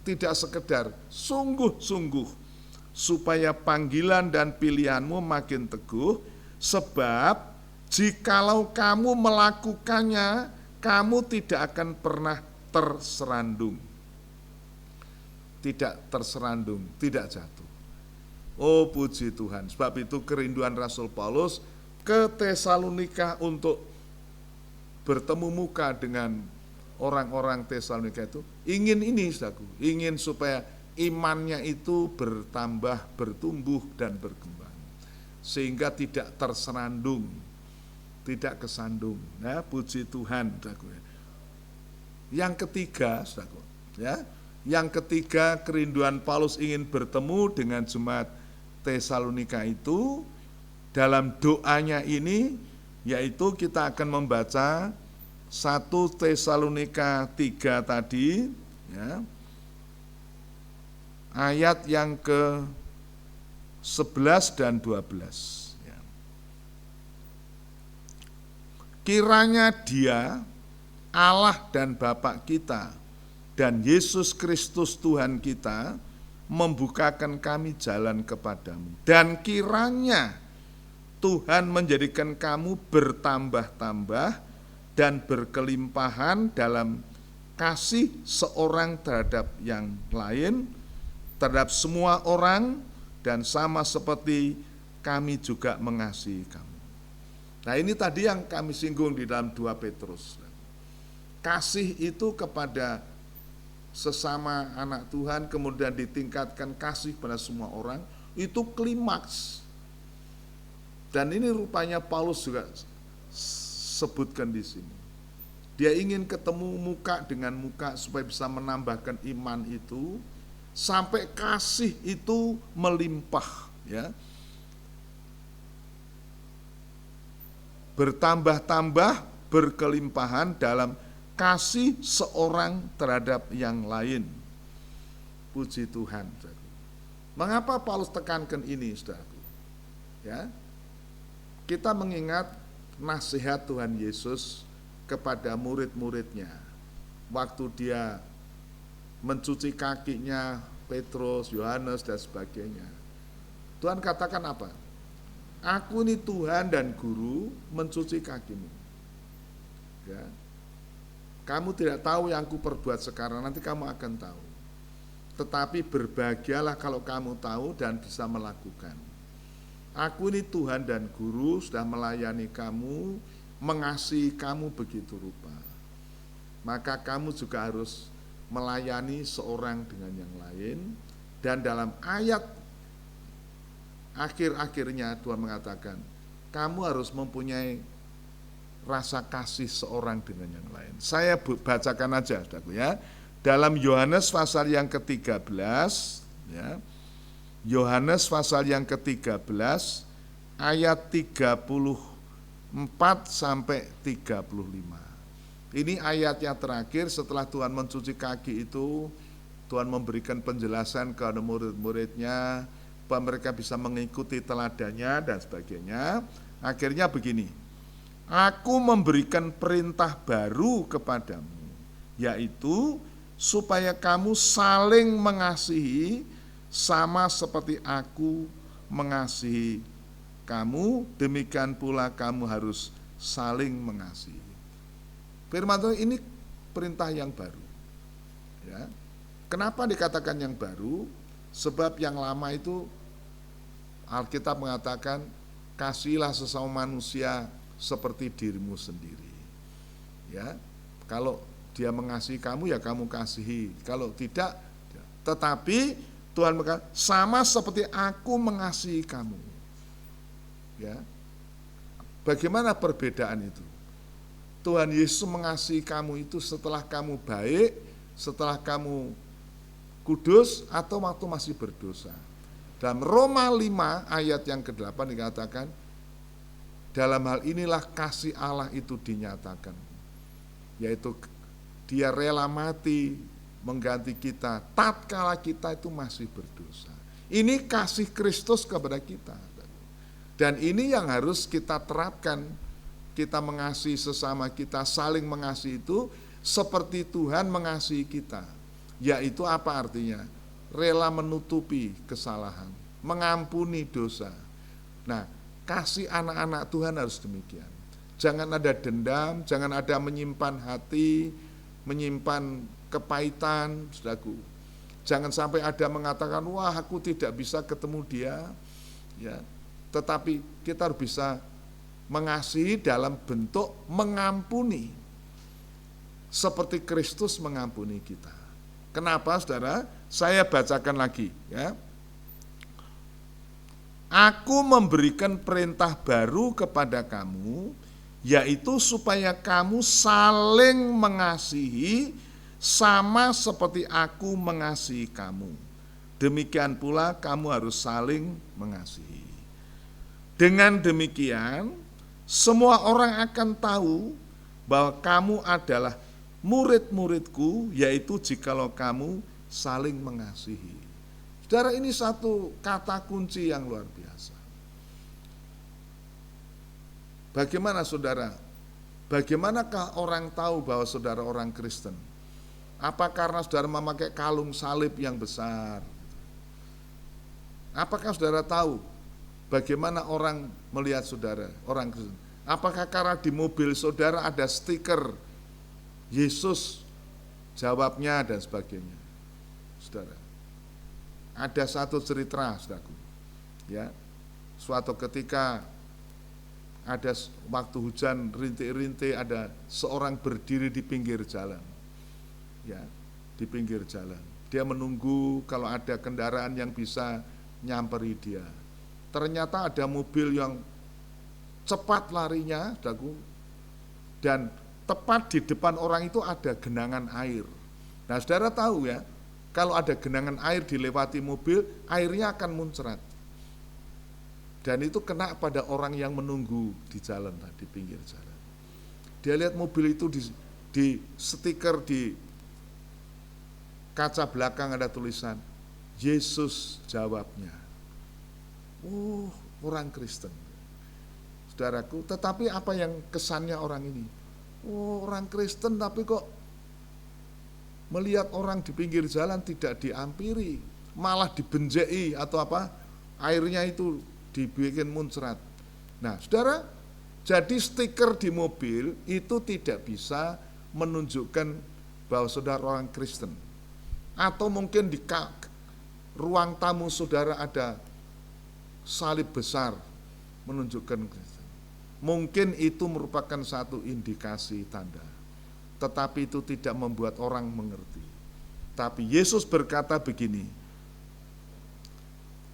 Tidak sekedar sungguh-sungguh, supaya panggilan dan pilihanmu makin teguh, sebab jikalau kamu melakukannya, kamu tidak akan pernah terserandung. Tidak terserandung, tidak jatuh. Oh, puji Tuhan. Sebab itu kerinduan Rasul Paulus ke Tesalonika untuk bertemu muka dengan orang-orang Tesalonika itu, ingin ini, saudaraku, ingin supaya imannya itu bertambah, bertumbuh dan berkembang, sehingga tidak terserandung, tidak kesandung. Nah, puji Tuhan, saudaraku. Yang ketiga, saudaraku, ya, yang ketiga, kerinduan Paulus ingin bertemu dengan jemaat Tesalonika itu dalam doanya ini, yaitu kita akan membaca 1 Tesalonika 3 tadi, ya, ayat yang ke-11 dan 12. Ya. Kiranya Dia, Allah dan Bapa kita, dan Yesus Kristus Tuhan kita, membukakan kami jalan kepadamu. Dan kiranya Tuhan menjadikan kamu bertambah-tambah dan berkelimpahan dalam kasih seorang terhadap yang lain, terhadap semua orang, dan sama seperti kami juga mengasihi kamu. Nah, ini tadi yang kami singgung di dalam 2 Petrus. Kasih itu kepada sesama anak Tuhan, kemudian ditingkatkan kasih pada semua orang, itu klimaks. Dan ini rupanya Paulus juga sebutkan di sini. Dia ingin ketemu muka dengan muka supaya bisa menambahkan iman itu sampai kasih itu melimpah, ya. Bertambah-tambah, berkelimpahan dalam kasih seorang terhadap yang lain. Puji Tuhan. Mengapa Paulus tekankan ini, saudaraku? Ya. Kita mengingat nasihat Tuhan Yesus kepada murid-muridnya waktu dia mencuci kakinya Petrus, Yohanes dan sebagainya. Tuhan katakan apa? Aku ini Tuhan dan Guru, mencuci kakimu. Ya. Kamu tidak tahu yang aku perbuat sekarang, nanti kamu akan tahu. Tetapi berbahagialah kalau kamu tahu dan bisa melakukan. Aku ini Tuhan dan Guru, sudah melayani kamu, mengasihi kamu begitu rupa. Maka kamu juga harus melayani seorang dengan yang lain. Dan dalam ayat akhir-akhirnya Tuhan mengatakan, kamu harus mempunyai rasa kasih seorang dengan yang lain. Saya bacakan aja, saudaraku, ya. Dalam Yohanes pasal yang ke-13, ya. Yohanes pasal yang ke-13 ayat 34 sampai 35. Ini ayatnya terakhir setelah Tuhan mencuci kaki itu. Tuhan memberikan penjelasan kepada murid-muridnya bahwa mereka bisa mengikuti teladannya dan sebagainya. Akhirnya begini, aku memberikan perintah baru kepadamu, yaitu supaya kamu saling mengasihi sama seperti aku mengasihi kamu, demikian pula kamu harus saling mengasihi. Firman Tuhan ini perintah yang baru. Ya. Kenapa dikatakan yang baru? Sebab yang lama itu Alkitab mengatakan, kasihilah sesama manusia seperti dirimu sendiri. Ya, kalau dia mengasihi kamu ya kamu kasihi. Kalau tidak, tetapi Tuhan berkata, sama seperti aku mengasihi kamu. Ya. Bagaimana perbedaan itu? Tuhan Yesus mengasihi kamu itu setelah kamu baik, setelah kamu kudus, atau waktu masih berdosa. Dalam Roma 5 ayat yang ke-8 dikatakan, dalam hal inilah kasih Allah itu dinyatakan, yaitu Dia rela mati mengganti kita tatkala kita itu masih berdosa. Ini kasih Kristus kepada kita. Dan ini yang harus kita terapkan. Kita mengasihi sesama kita, saling mengasihi itu seperti Tuhan mengasihi kita. Yaitu apa artinya? Rela menutupi kesalahan, mengampuni dosa. Nah, kasih anak-anak Tuhan harus demikian. Jangan ada dendam, jangan ada menyimpan hati, menyimpan kepahitan, saudaraku. Jangan sampai ada mengatakan, wah aku tidak bisa ketemu dia, ya. Tetapi kita harus bisa Mengasihi dalam bentuk mengampuni. Seperti Kristus mengampuni kita. Kenapa, saudara? Saya bacakan lagi, ya. Aku memberikan perintah baru kepada kamu, yaitu supaya kamu saling mengasihi sama seperti aku mengasihi kamu. Demikian pula kamu harus saling mengasihi. Dengan demikian, semua orang akan tahu bahwa kamu adalah murid-muridku, yaitu jikalau kamu saling mengasihi. Saudara, ini satu kata kunci yang luar biasa. Bagaimana saudara? Bagaimanakah orang tahu bahwa saudara orang Kristen? Apa karena saudara memakai kalung salib yang besar? Apakah saudara tahu bagaimana orang melihat saudara, orang Kristen? Apakah karena di mobil saudara ada stiker Yesus jawabnya dan sebagainya? Saudara, ada satu cerita, saudaraku, ya, suatu ketika ada waktu hujan rintik-rintik, ada seorang berdiri di pinggir jalan, ya, di pinggir jalan. Dia menunggu kalau ada kendaraan yang bisa nyamperi dia. Ternyata ada mobil yang cepat larinya, saudaraku, dan tepat di depan orang itu ada genangan air. Nah, saudara tahu ya, kalau ada genangan air dilewati mobil, airnya akan muncrat. Dan itu kena pada orang yang menunggu di jalan, di pinggir jalan. Dia lihat mobil itu di stiker di kaca belakang ada tulisan, Yesus jawabnya. Oh, orang Kristen. Saudaraku, tetapi apa yang kesannya orang ini? Oh, orang Kristen tapi kok melihat orang di pinggir jalan tidak diampiri, malah dibenjei atau apa, airnya itu dibikin muncrat. Nah, saudara, jadi stiker di mobil itu tidak bisa menunjukkan bahwa saudara orang Kristen. Atau mungkin di ruang tamu saudara ada salib besar menunjukkan Kristen. Mungkin itu merupakan satu indikasi tanda. Tetapi itu tidak membuat orang mengerti. Tapi Yesus berkata begini,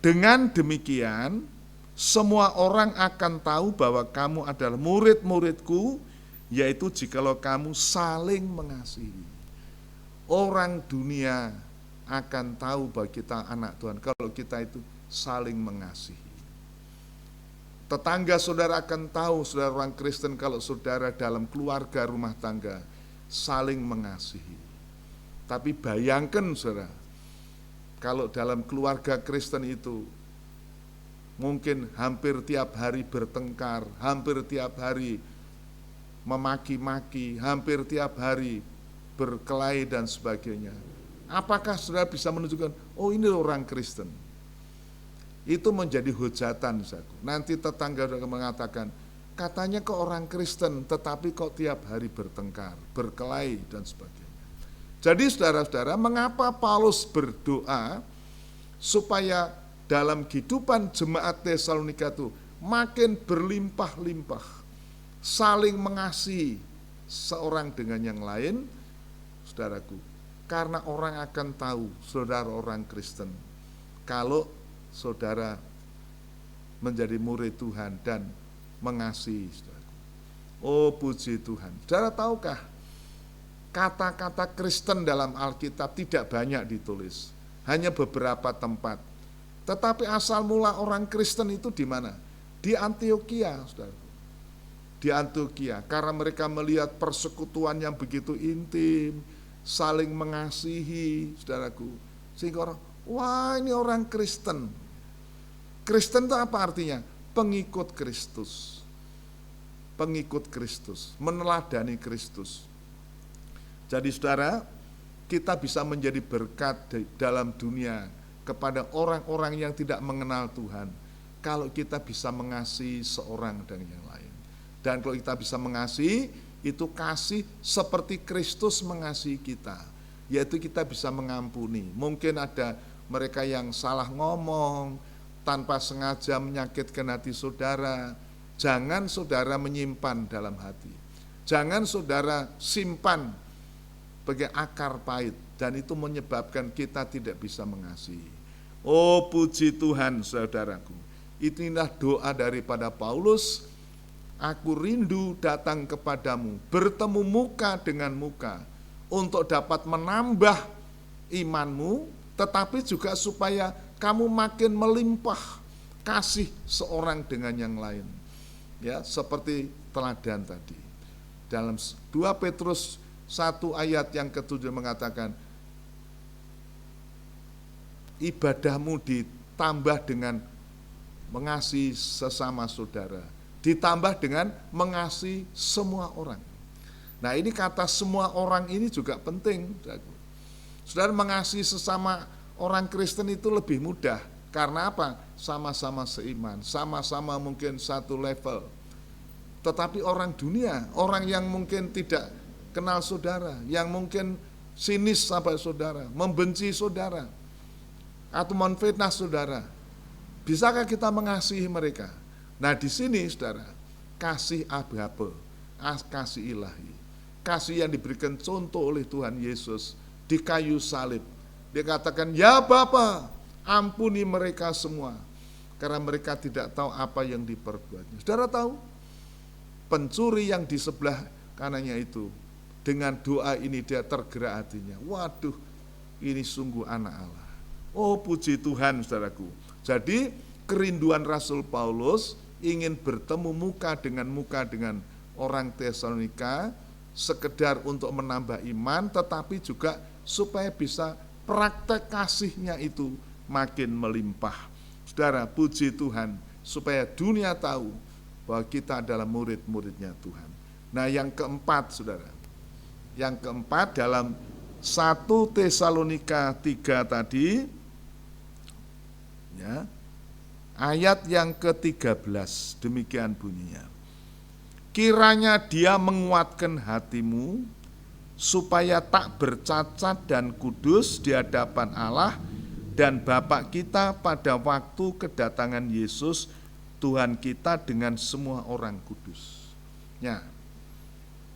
dengan demikian semua orang akan tahu bahwa kamu adalah murid-muridku, yaitu jikalau kamu saling mengasihi. Orang dunia akan tahu bahwa kita anak Tuhan kalau kita itu saling mengasihi. Tetangga saudara akan tahu saudara orang Kristen kalau saudara dalam keluarga rumah tangga saling mengasihi. Tapi bayangkan saudara, kalau dalam keluarga Kristen itu mungkin hampir tiap hari bertengkar, hampir tiap hari memaki-maki, hampir tiap hari berkelahi dan sebagainya. Apakah saudara bisa menunjukkan, oh ini orang Kristen? Itu menjadi hujatan. Nanti tetangga akan mengatakan, katanya kok orang Kristen, tetapi kok tiap hari bertengkar, berkelahi dan sebagainya. Jadi saudara-saudara, mengapa Paulus berdoa supaya dalam kehidupan jemaat Tesalonika itu makin berlimpah-limpah, saling mengasihi seorang dengan yang lain, saudaraku, karena orang akan tahu saudara orang Kristen kalau saudara menjadi murid Tuhan dan mengasihi saudaraku. Oh puji Tuhan. Saudara tahukah kata-kata Kristen dalam Alkitab tidak banyak ditulis, hanya beberapa tempat. Tetapi asal mula orang Kristen itu di mana? Di Antioquia, saudaraku. Di Antioquia, karena mereka melihat persekutuan yang begitu intim, saling mengasihi, saudaraku. Sehingga orang, wah ini orang Kristen. Kristen itu apa artinya? Pengikut Kristus. Pengikut Kristus, meneladani Kristus. Jadi saudara, kita bisa menjadi berkat dalam dunia kepada orang-orang yang tidak mengenal Tuhan kalau kita bisa mengasihi seorang dan yang lain. Dan kalau kita bisa mengasihi, itu kasih seperti Kristus mengasihi kita, yaitu kita bisa mengampuni. Mungkin ada mereka yang salah ngomong, tanpa sengaja menyakitkan hati saudara, Jangan saudara menyimpan dalam hati. Jangan saudara simpan sebagai akar pahit, dan itu menyebabkan kita tidak bisa mengasihi. Oh puji Tuhan saudaraku. Inilah doa daripada Paulus. Aku rindu datang kepadamu, bertemu muka dengan muka, untuk dapat menambah imanmu, tetapi juga supaya kamu makin melimpah kasih seorang dengan yang lain. Ya, seperti teladan tadi. Dalam 2 Petrus 1 ayat yang ke-7 mengatakan, ibadahmu ditambah dengan mengasihi sesama saudara, ditambah dengan mengasihi semua orang. Nah, ini kata semua orang ini juga penting. Saudara, mengasihi sesama orang Kristen itu lebih mudah. Karena apa? Sama-sama seiman, sama-sama mungkin satu level. Tetapi orang dunia, orang yang mungkin tidak kenal saudara, yang mungkin sinis sampai saudara, membenci saudara, atau menfitnah saudara, bisakah kita mengasihi mereka? Nah, di sini saudara, kasih agape, kasih ilahi, kasih yang diberikan contoh oleh Tuhan Yesus di kayu salib. Dia katakan, ya Bapa, ampuni mereka semua, karena mereka tidak tahu apa yang diperbuatnya. Saudara tahu, pencuri yang di sebelah kanannya itu, dengan doa ini dia tergerak hatinya. Waduh, ini sungguh anak Allah. Oh puji Tuhan saudaraku. Jadi kerinduan Rasul Paulus ingin bertemu muka dengan orang Tesalonika, sekedar untuk menambah iman, tetapi juga supaya bisa praktek kasihnya itu makin melimpah. Saudara, puji Tuhan, supaya dunia tahu bahwa kita adalah murid-muridnya Tuhan. Nah, yang keempat, saudara, yang keempat dalam 1 Tesalonika 3 tadi, ya, ayat yang ke-13, demikian bunyinya. Kiranya dia menguatkan hatimu, supaya tak bercacat dan kudus di hadapan Allah dan Bapa kita pada waktu kedatangan Yesus Tuhan kita dengan semua orang kudus. Ya,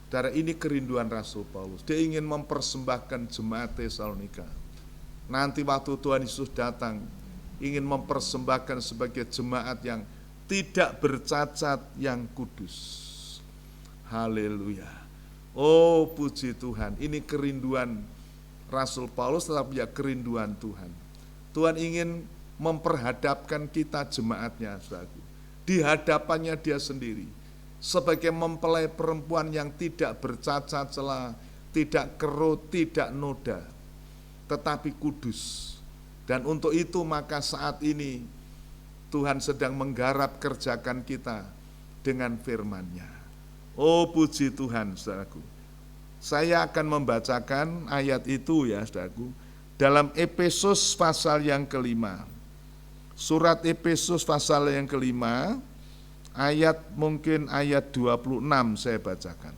saudara, ini kerinduan Rasul Paulus. Dia ingin mempersembahkan jemaat Tesalonika. Nanti waktu Tuhan Yesus datang, ingin mempersembahkan sebagai jemaat yang tidak bercacat, yang kudus. Haleluya. Oh puji Tuhan, ini kerinduan Rasul Paulus, tetapi ya kerinduan Tuhan. Tuhan ingin memperhadapkan kita jemaatnya, saudaraku, di hadapannya dia sendiri, sebagai mempelai perempuan yang tidak bercacat celah, tidak kerut, tidak noda, tetapi kudus. Dan untuk itu maka saat ini Tuhan sedang menggarap kerjakan kita dengan firman-Nya. Oh puji Tuhan saudaraku. Saya akan membacakan ayat itu ya saudaraku, dalam Efesus pasal yang kelima. Surat Efesus pasal yang kelima, ayat mungkin ayat 26 saya bacakan.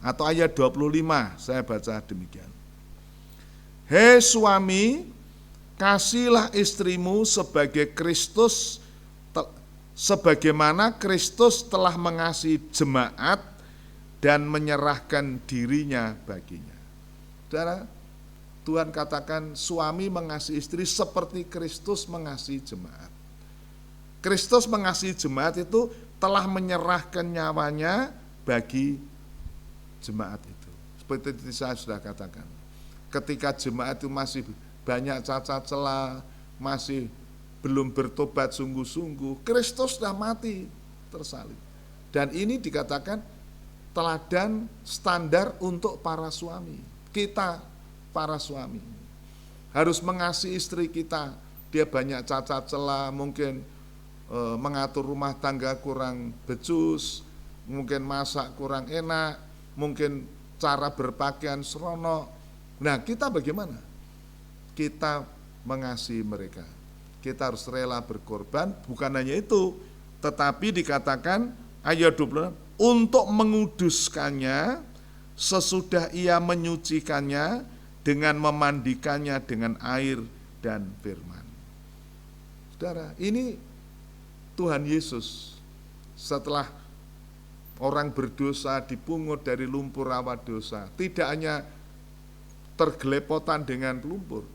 Atau ayat 25 saya baca demikian. Hei suami, kasihlah istrimu sebagai Kristus, sebagaimana Kristus telah mengasihi jemaat dan menyerahkan dirinya baginya. Saudara, Tuhan katakan suami mengasihi istri seperti Kristus mengasihi jemaat. Kristus mengasihi jemaat itu telah menyerahkan nyawanya bagi jemaat itu. Seperti itu saya sudah katakan. Ketika jemaat itu masih banyak cacat celah, masih belum bertobat sungguh-sungguh, Kristus sudah mati tersalib. Dan ini dikatakan teladan standar untuk para suami. Kita para suami harus mengasihi istri kita. Dia banyak cacat celah, mungkin mengatur rumah tangga kurang becus, mungkin masak kurang enak, mungkin cara berpakaian seronok. Nah, kita bagaimana? Kita mengasihi mereka. Kita harus rela berkorban, bukan hanya itu, tetapi dikatakan ayat 20, untuk menguduskannya sesudah ia menyucikannya dengan memandikannya dengan air dan firman. Saudara, ini Tuhan Yesus setelah orang berdosa dipungut dari lumpur rawa dosa, tidak hanya tergelepotan dengan lumpur,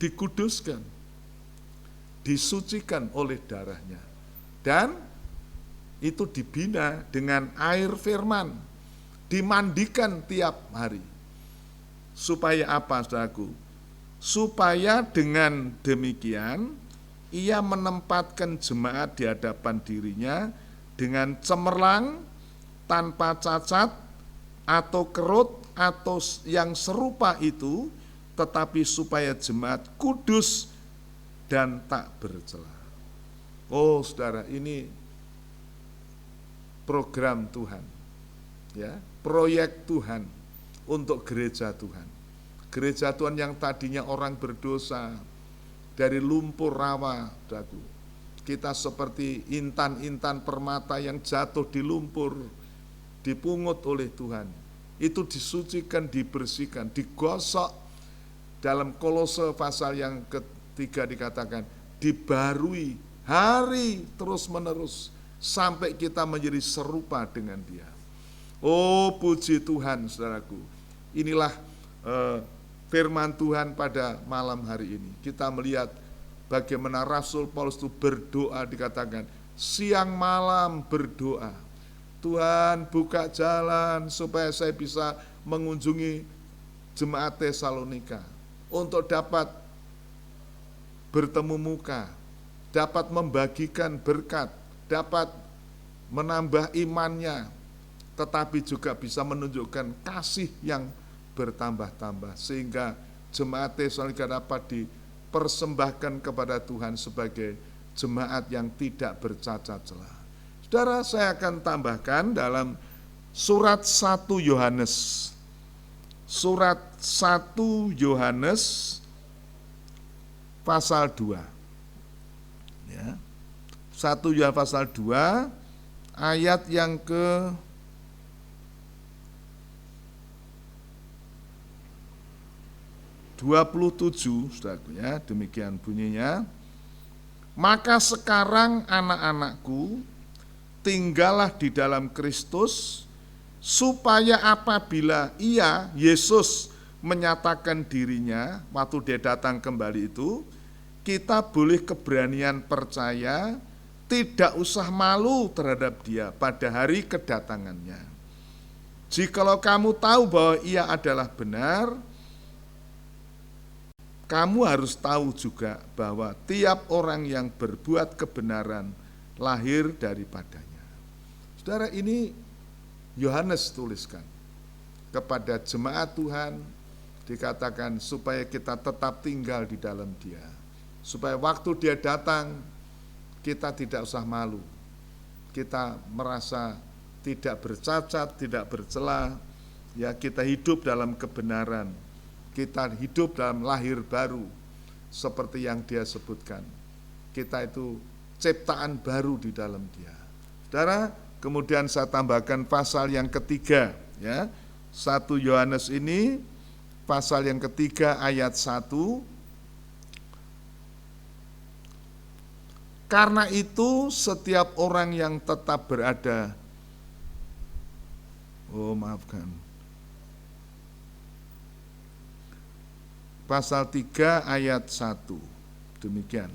dikuduskan, disucikan oleh darahnya, dan itu dibina dengan air firman, dimandikan tiap hari. Supaya apa, saudaraku? Supaya dengan demikian ia menempatkan jemaat di hadapan dirinya dengan cemerlang, tanpa cacat atau kerut atau yang serupa itu, tetapi supaya jemaat kudus dan tak bercela. Oh saudara, ini program Tuhan, ya, proyek Tuhan untuk gereja Tuhan. Gereja Tuhan yang tadinya orang berdosa, dari lumpur rawa, saudaraku. Kita seperti intan-intan permata yang jatuh di lumpur, dipungut oleh Tuhan. Itu disucikan, dibersihkan, digosok. Dalam Kolose pasal yang ketiga dikatakan, dibarui hari terus menerus, sampai kita menjadi serupa dengan Dia. Oh puji Tuhan, saudaraku. Inilah firman Tuhan pada malam hari ini. Kita melihat bagaimana Rasul Paulus itu berdoa, dikatakan siang malam berdoa. Tuhan buka jalan supaya saya bisa mengunjungi jemaat Tesalonika untuk dapat bertemu muka, dapat membagikan berkat, dapat menambah imannya, tetapi juga bisa menunjukkan kasih yang bertambah-tambah, sehingga jemaat Tesalonika dapat dipersembahkan kepada Tuhan sebagai jemaat yang tidak bercacat celah. Saudara, saya akan tambahkan dalam surat 1 Yohanes. Surat 1 Yohanes pasal 2. Ya. 1 Yohanes pasal 2 ayat yang ke 27, saudaraku, ya, demikian bunyinya. Maka sekarang anak-anakku, tinggallah di dalam Kristus, supaya apabila Ia, Yesus, menyatakan dirinya waktu Dia datang kembali itu, kita boleh keberanian percaya, tidak usah malu terhadap Dia pada hari kedatangannya. Jikalau kamu tahu bahwa Ia adalah benar, kamu harus tahu juga bahwa tiap orang yang berbuat kebenaran lahir daripadanya. Saudara, ini Yohanes tuliskan kepada jemaat Tuhan, dikatakan supaya kita tetap tinggal di dalam Dia, supaya waktu Dia datang kita tidak usah malu, kita merasa tidak bercacat, tidak bercela, ya, kita hidup dalam kebenaran, kita hidup dalam lahir baru, seperti yang Dia sebutkan. Kita itu ciptaan baru di dalam Dia. Saudara, kemudian saya tambahkan pasal yang ketiga, ya. 1 Yohanes ini pasal yang ketiga ayat 1. Karena itu setiap orang yang tetap berada, pasal 3 ayat 1. Demikian.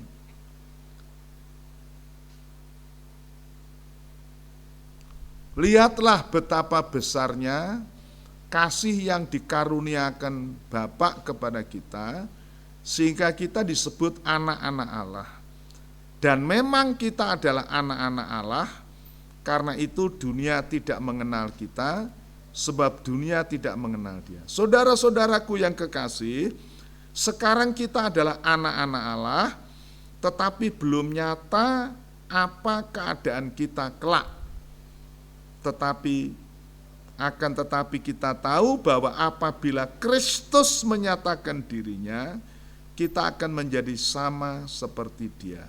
Lihatlah betapa besarnya kasih yang dikaruniakan Bapa kepada kita, sehingga kita disebut anak-anak Allah. Dan memang kita adalah anak-anak Allah, karena itu dunia tidak mengenal kita, sebab dunia tidak mengenal Dia. Saudara-saudaraku yang kekasih, sekarang kita adalah anak-anak Allah, tetapi belum nyata apa keadaan kita kelak. Tetapi kita tahu bahwa apabila Kristus menyatakan dirinya, kita akan menjadi sama seperti Dia.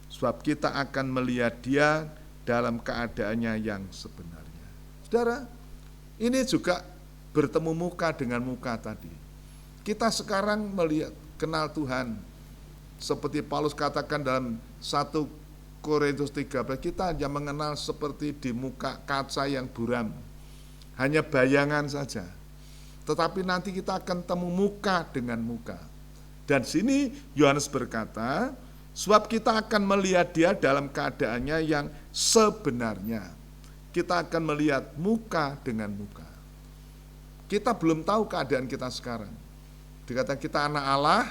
Sebab kita akan melihat Dia dalam keadaannya yang sebenarnya. Saudara, ini juga bertemu muka dengan muka tadi. Kita sekarang melihat, kenal Tuhan. Seperti Paulus katakan dalam 1 Korintus 13 kita hanya mengenal seperti di muka kaca yang buram, hanya bayangan saja. Tetapi nanti kita akan temu muka dengan muka. Dan sini Yohanes berkata, sebab kita akan melihat dia dalam keadaannya yang sebenarnya. Kita akan melihat muka dengan muka. Kita belum tahu keadaan kita sekarang. Dikatakan kita anak Allah,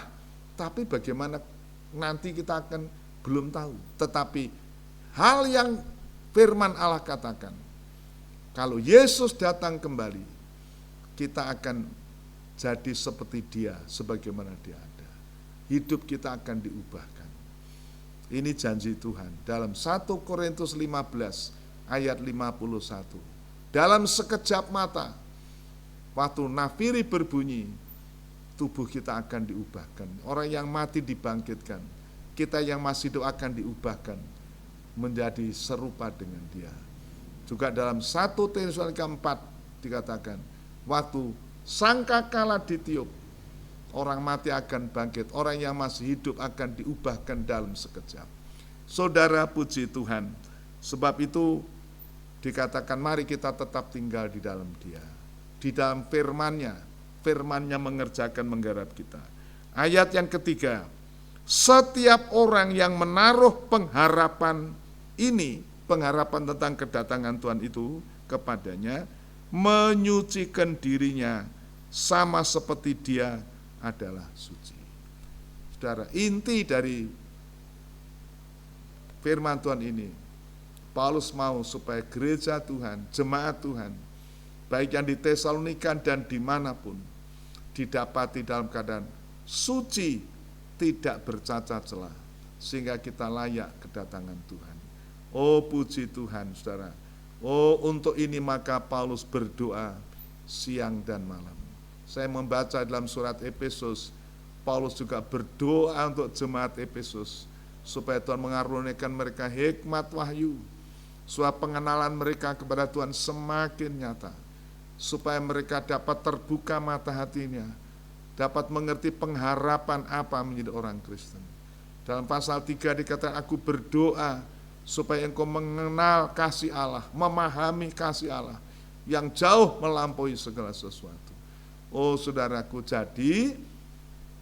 tapi bagaimana nanti kita akan belum tahu. Tetapi hal yang firman Allah katakan, kalau Yesus datang kembali, kita akan jadi seperti dia, sebagaimana dia ada. Hidup kita akan diubahkan. Ini janji Tuhan. Dalam 1 Korintus 15 ayat 51. Dalam sekejap mata, waktu nafiri berbunyi, tubuh kita akan diubahkan. Orang yang mati dibangkitkan. Kita yang masih hidup akan diubahkan menjadi serupa dengan dia. Juga dalam 1 Tesalonika 4 dikatakan, waktu sangkakala ditiup, orang mati akan bangkit, orang yang masih hidup akan diubahkan dalam sekejap. Saudara, puji Tuhan. Sebab itu dikatakan mari kita tetap tinggal di dalam dia. Di dalam firman-Nya mengerjakan menggarap kita. Ayat yang ketiga, setiap orang yang menaruh pengharapan ini, pengharapan tentang kedatangan Tuhan itu kepadanya, menyucikan dirinya sama seperti dia adalah suci. Saudara, inti dari firman Tuhan ini, Paulus mau supaya gereja Tuhan, jemaat Tuhan, baik yang di Tesalonika dan dimanapun, didapati dalam keadaan suci, tidak bercacat celah, sehingga kita layak kedatangan Tuhan. Oh puji Tuhan, saudara. Oh untuk ini maka Paulus berdoa siang dan malam. Saya membaca dalam surat Efesus, Paulus juga berdoa untuk jemaat Efesus, supaya Tuhan mengaruniakan mereka hikmat wahyu, supaya pengenalan mereka kepada Tuhan semakin nyata, supaya mereka dapat terbuka mata hatinya, dapat mengerti pengharapan apa menjadi orang Kristen. Dalam pasal 3 dikatakan, aku berdoa supaya engkau mengenal kasih Allah, memahami kasih Allah yang jauh melampaui segala sesuatu. Oh saudaraku, jadi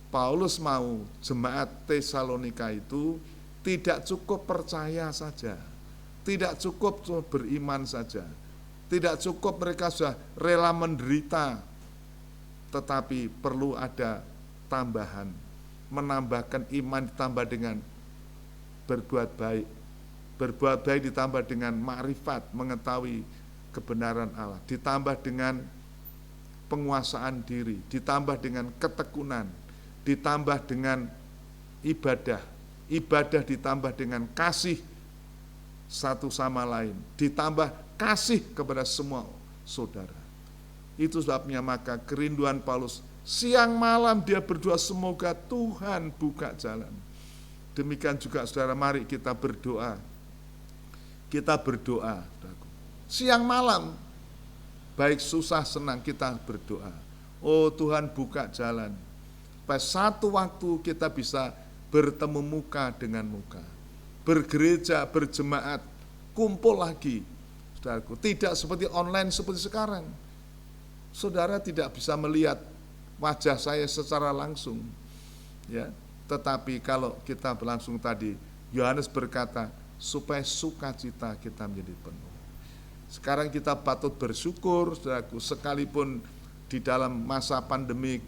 Paulus mau jemaat Tesalonika itu tidak cukup percaya saja, tidak cukup beriman saja, tidak cukup mereka sudah rela menderita, tetapi perlu ada tambahan, menambahkan iman ditambah dengan berbuat baik, berbuat baik ditambah dengan makrifat, mengetahui kebenaran Allah, ditambah dengan penguasaan diri, ditambah dengan ketekunan, ditambah dengan ibadah, ibadah ditambah dengan kasih satu sama lain, ditambah kasih kepada semua saudara. Itu sebabnya maka kerinduan Paulus, siang malam dia berdoa semoga Tuhan buka jalan. Demikian juga saudara, mari kita berdoa. Kita berdoa, siang malam, baik susah senang kita berdoa. Oh Tuhan buka jalan, supaya satu waktu kita bisa bertemu muka dengan muka, bergereja, berjemaat, kumpul lagi. Saudaraku, tidak seperti online seperti sekarang. Saudara tidak bisa melihat wajah saya secara langsung, ya. Tetapi kalau kita berlangsung tadi, Yohanes berkata, supaya sukacita kita menjadi penuh. Sekarang kita patut bersyukur, saudaraku, sekalipun di dalam masa pandemik,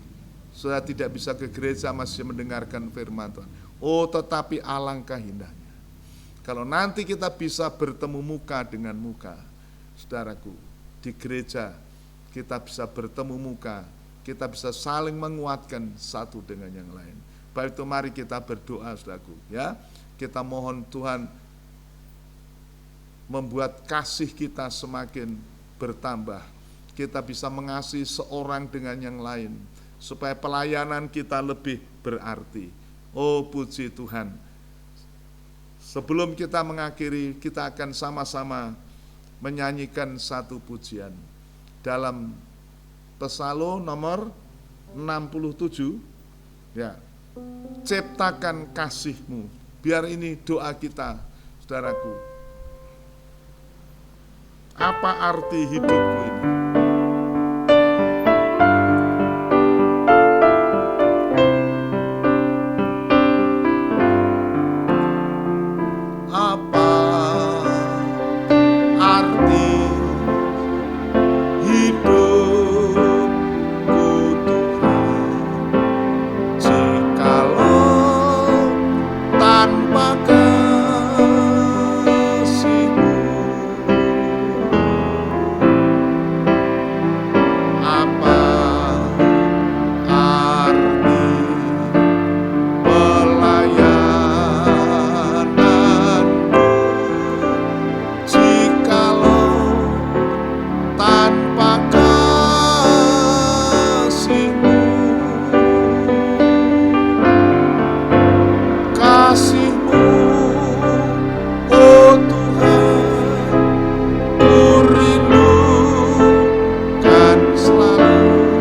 saudara tidak bisa ke gereja masih mendengarkan firman Tuhan. Oh, tetapi alangkah indahnya kalau nanti kita bisa bertemu muka dengan muka, saudaraku, di gereja kita bisa bertemu muka, kita bisa saling menguatkan satu dengan yang lain. Baik itu mari kita berdoa, saudaraku, ya. Kita mohon Tuhan membuat kasih kita semakin bertambah. Kita bisa mengasihi seorang dengan yang lain, supaya pelayanan kita lebih berarti. Oh puji Tuhan. Sebelum kita mengakhiri, kita akan sama-sama menyanyikan satu pujian. Dalam Psalm nomor 67, ya, ciptakan kasih-Mu. Biar ini doa kita, Saudaraku, apa arti hidupku ini? Apa arti hidupku Tuhan, jikalau tanpa kasih-Mu? Apa arti pelayananku, jikalau tanpa kasih-Mu? Kasih-Mu, oh Tuhan, ku rindukan selalu.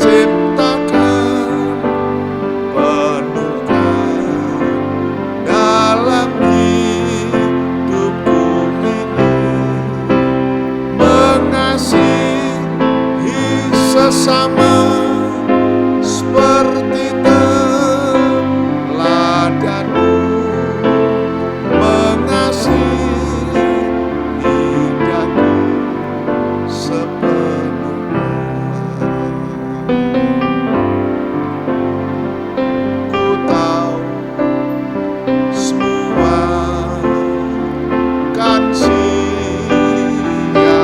Ciptakan, penuhkan dalam hidupku ini, mengasihi sesama seperti teladan-Mu, mengasihi daku sepenuhnya. Ku tahu semua kan sia-sia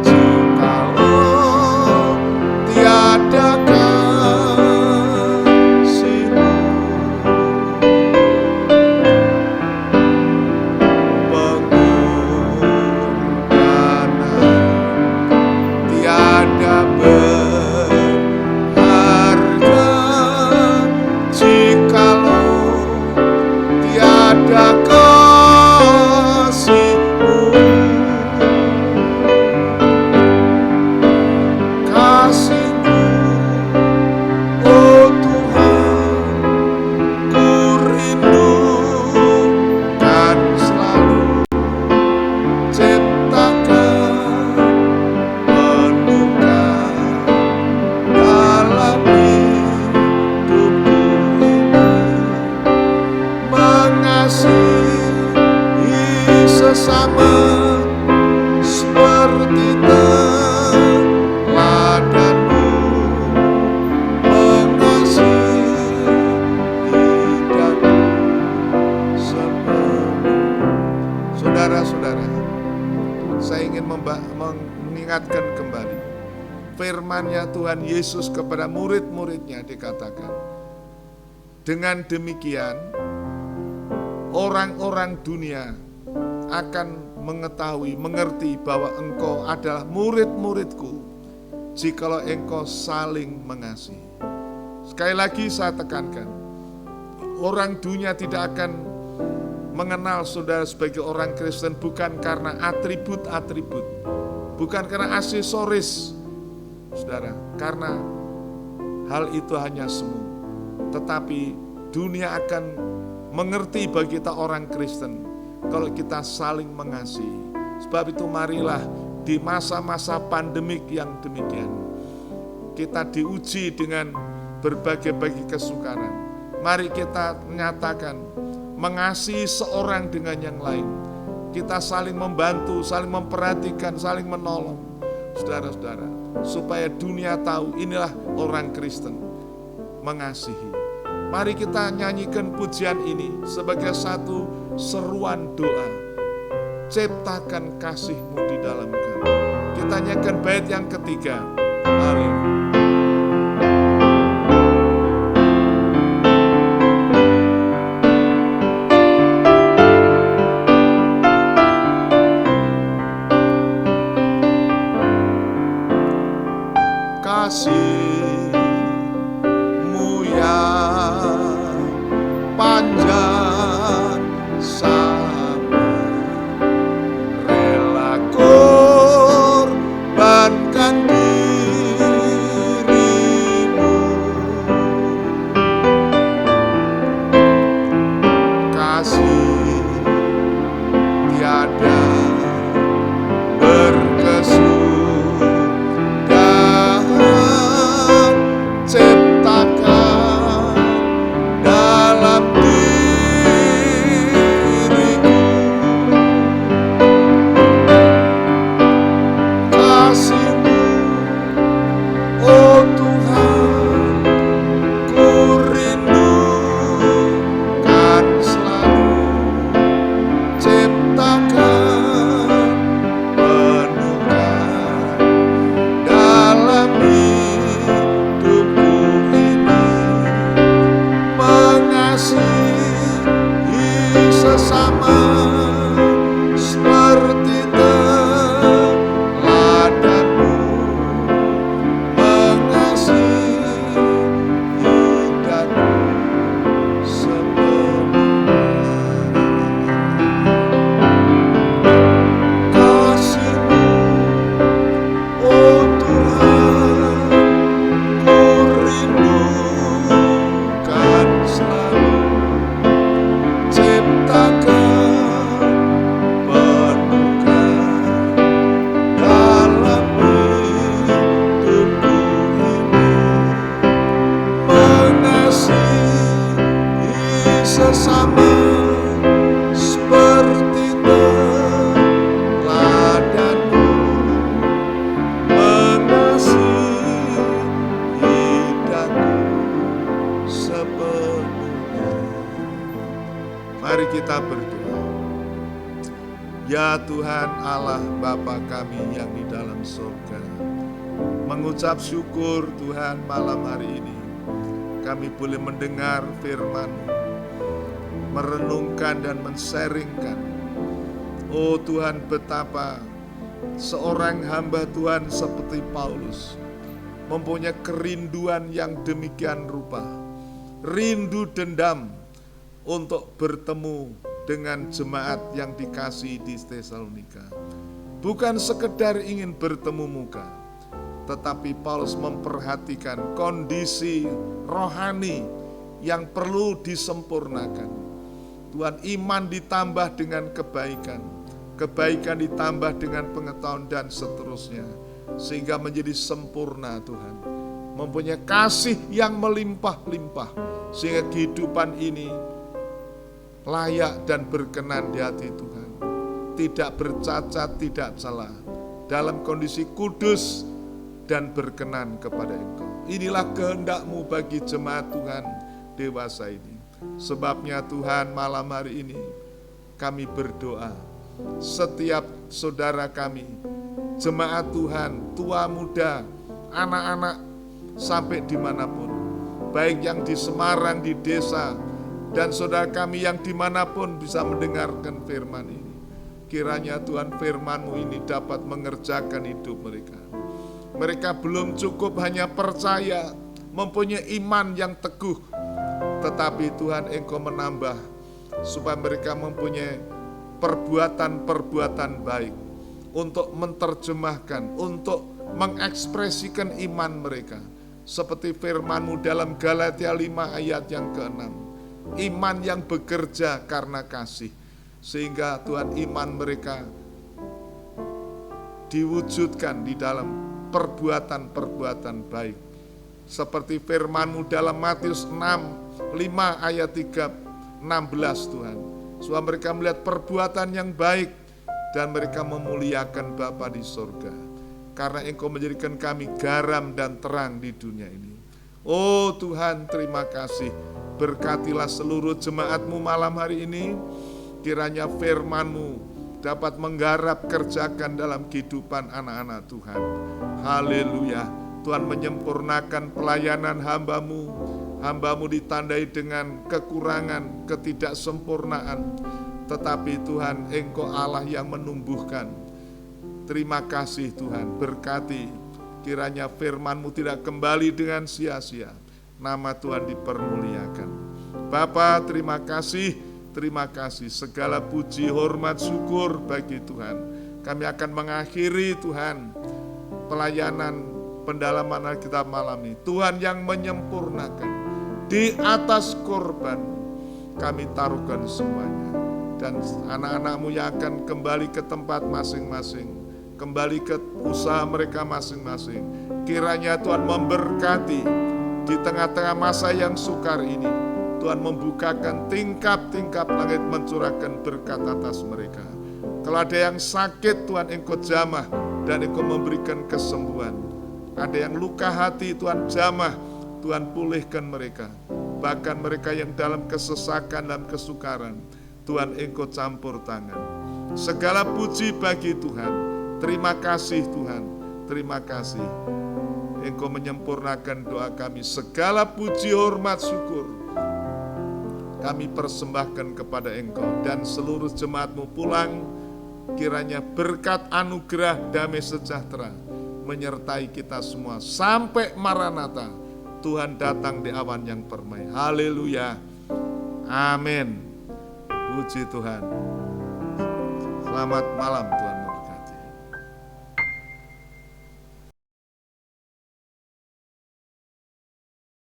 jikalau tiada kasih-Mu. Pengorbanan tiada berharga jikalau tiada kasih-Mu. Kasih-Mu, oh Tuhan, ku rindukan selalu. Ciptakan, penuhkan dalam hidupku ini, mengasihi sesama seperti teladan-Mu, mengasihi daku sepenuhnya. Saudara-saudara, saya ingin mengingatkan kembali firman-Nya Tuhan Yesus kepada murid-muridnya, dikatakan, dengan demikian orang-orang dunia akan mengetahui, mengerti bahwa engkau adalah murid-muridku jikalau engkau saling mengasihi. Sekali lagi saya tekankan, orang dunia tidak akan mengenal saudara sebagai orang Kristen bukan karena atribut-atribut, bukan karena aksesoris, saudara, karena hal itu hanya semu. Tetapi dunia akan mengerti bagi kita orang Kristen kalau kita saling mengasihi. Sebab itu marilah di masa-masa pandemik yang demikian, kita diuji dengan berbagai-bagai kesukaran. Mari kita menyatakan mengasihi seorang dengan yang lain. Kita saling membantu, saling memperhatikan, saling menolong, saudara-saudara, supaya dunia tahu inilah orang Kristen, mengasihi. Mari kita nyanyikan pujian ini sebagai satu seruan doa. Ciptakan kasih-Mu di dalam kami. Kita nyanyikan bait yang ketiga. Haleluya. Kasih-Mu yang panjang sabar, rela korbankan diri sesama seperti teladanmu, mengasihi daku sepenuhnya. Mari kita berdoa. Ya Tuhan Allah Bapa kami yang di dalam surga, mengucap syukur Tuhan malam hari ini kami boleh mendengar firman-Mu, merenungkan dan men-sharingkan. Oh Tuhan, betapa seorang hamba Tuhan seperti Paulus mempunyai kerinduan yang demikian rupa, rindu dendam untuk bertemu dengan jemaat yang dikasihi di Tesalonika. Bukan sekedar ingin bertemu muka, tetapi Paulus memperhatikan kondisi rohani yang perlu disempurnakan. Tuhan, iman ditambah dengan kebaikan, kebaikan ditambah dengan pengetahuan dan seterusnya, sehingga menjadi sempurna Tuhan. Mempunyai kasih yang melimpah-limpah, sehingga kehidupan ini layak dan berkenan di hati Tuhan. Tidak bercacat, tidak salah, dalam kondisi kudus dan berkenan kepada Engkau. Inilah kehendak-Mu bagi jemaat Tuhan dewasa ini. Sebabnya Tuhan, malam hari ini kami berdoa, setiap saudara kami, jemaat Tuhan, tua muda, anak-anak, sampai dimanapun, baik yang di Semarang, di desa, dan saudara kami yang dimanapun bisa mendengarkan firman ini. Kiranya Tuhan, firman-Mu ini dapat mengerjakan hidup mereka. Mereka belum cukup hanya percaya, mempunyai iman yang teguh, tetapi Tuhan Engkau menambah supaya mereka mempunyai perbuatan-perbuatan baik untuk menerjemahkan, untuk mengekspresikan iman mereka. Seperti firman-Mu dalam Galatia 5 ayat yang ke-6. Iman yang bekerja karena kasih, sehingga Tuhan iman mereka diwujudkan di dalam perbuatan-perbuatan baik. Seperti firman-Mu dalam Matius 5 ayat 16 Tuhan. Supaya mereka melihat perbuatan yang baik dan mereka memuliakan Bapa di surga. Karena Engkau menjadikan kami garam dan terang di dunia ini. Oh Tuhan, terima kasih. Berkatilah seluruh jemaat-Mu malam hari ini. Kiranya firman-Mu dapat menggarap kerjakan dalam kehidupan anak-anak Tuhan. Haleluya. Tuhan menyempurnakan pelayanan hamba-Mu. Hamba-Mu ditandai dengan kekurangan, ketidaksempurnaan. Tetapi Tuhan, Engkau Allah yang menumbuhkan. Terima kasih Tuhan, berkati. Kiranya firman-Mu tidak kembali dengan sia-sia. Nama Tuhan dipermuliakan. Bapa, terima kasih, terima kasih. Segala puji, hormat, syukur bagi Tuhan. Kami akan mengakhiri Tuhan pelayanan pendalaman Alkitab malam ini. Tuhan yang menyempurnakan. Di atas korban kami taruhkan semuanya. Dan anak-anak-Mu yang akan kembali ke tempat masing-masing, kembali ke usaha mereka masing-masing. Kiranya Tuhan memberkati. Di tengah-tengah masa yang sukar ini, Tuhan membukakan tingkap-tingkap langit, mencurahkan berkat atas mereka. Kalau ada yang sakit, Tuhan Engkau jamah dan Engkau memberikan kesembuhan. Ada yang luka hati, Tuhan jamah, Tuhan pulihkan mereka. Bahkan mereka yang dalam kesesakan dan kesukaran, Tuhan Engkau campur tangan. Segala puji bagi Tuhan. Terima kasih Tuhan, terima kasih. Engkau menyempurnakan doa kami. Segala puji, hormat, syukur kami persembahkan kepada Engkau. Dan seluruh jemaat-Mu pulang, kiranya berkat anugerah damai sejahtera menyertai kita semua. Sampai Maranatha, Tuhan datang di awan yang permai. Haleluya. Amin. Puji Tuhan. Selamat malam Tuhan.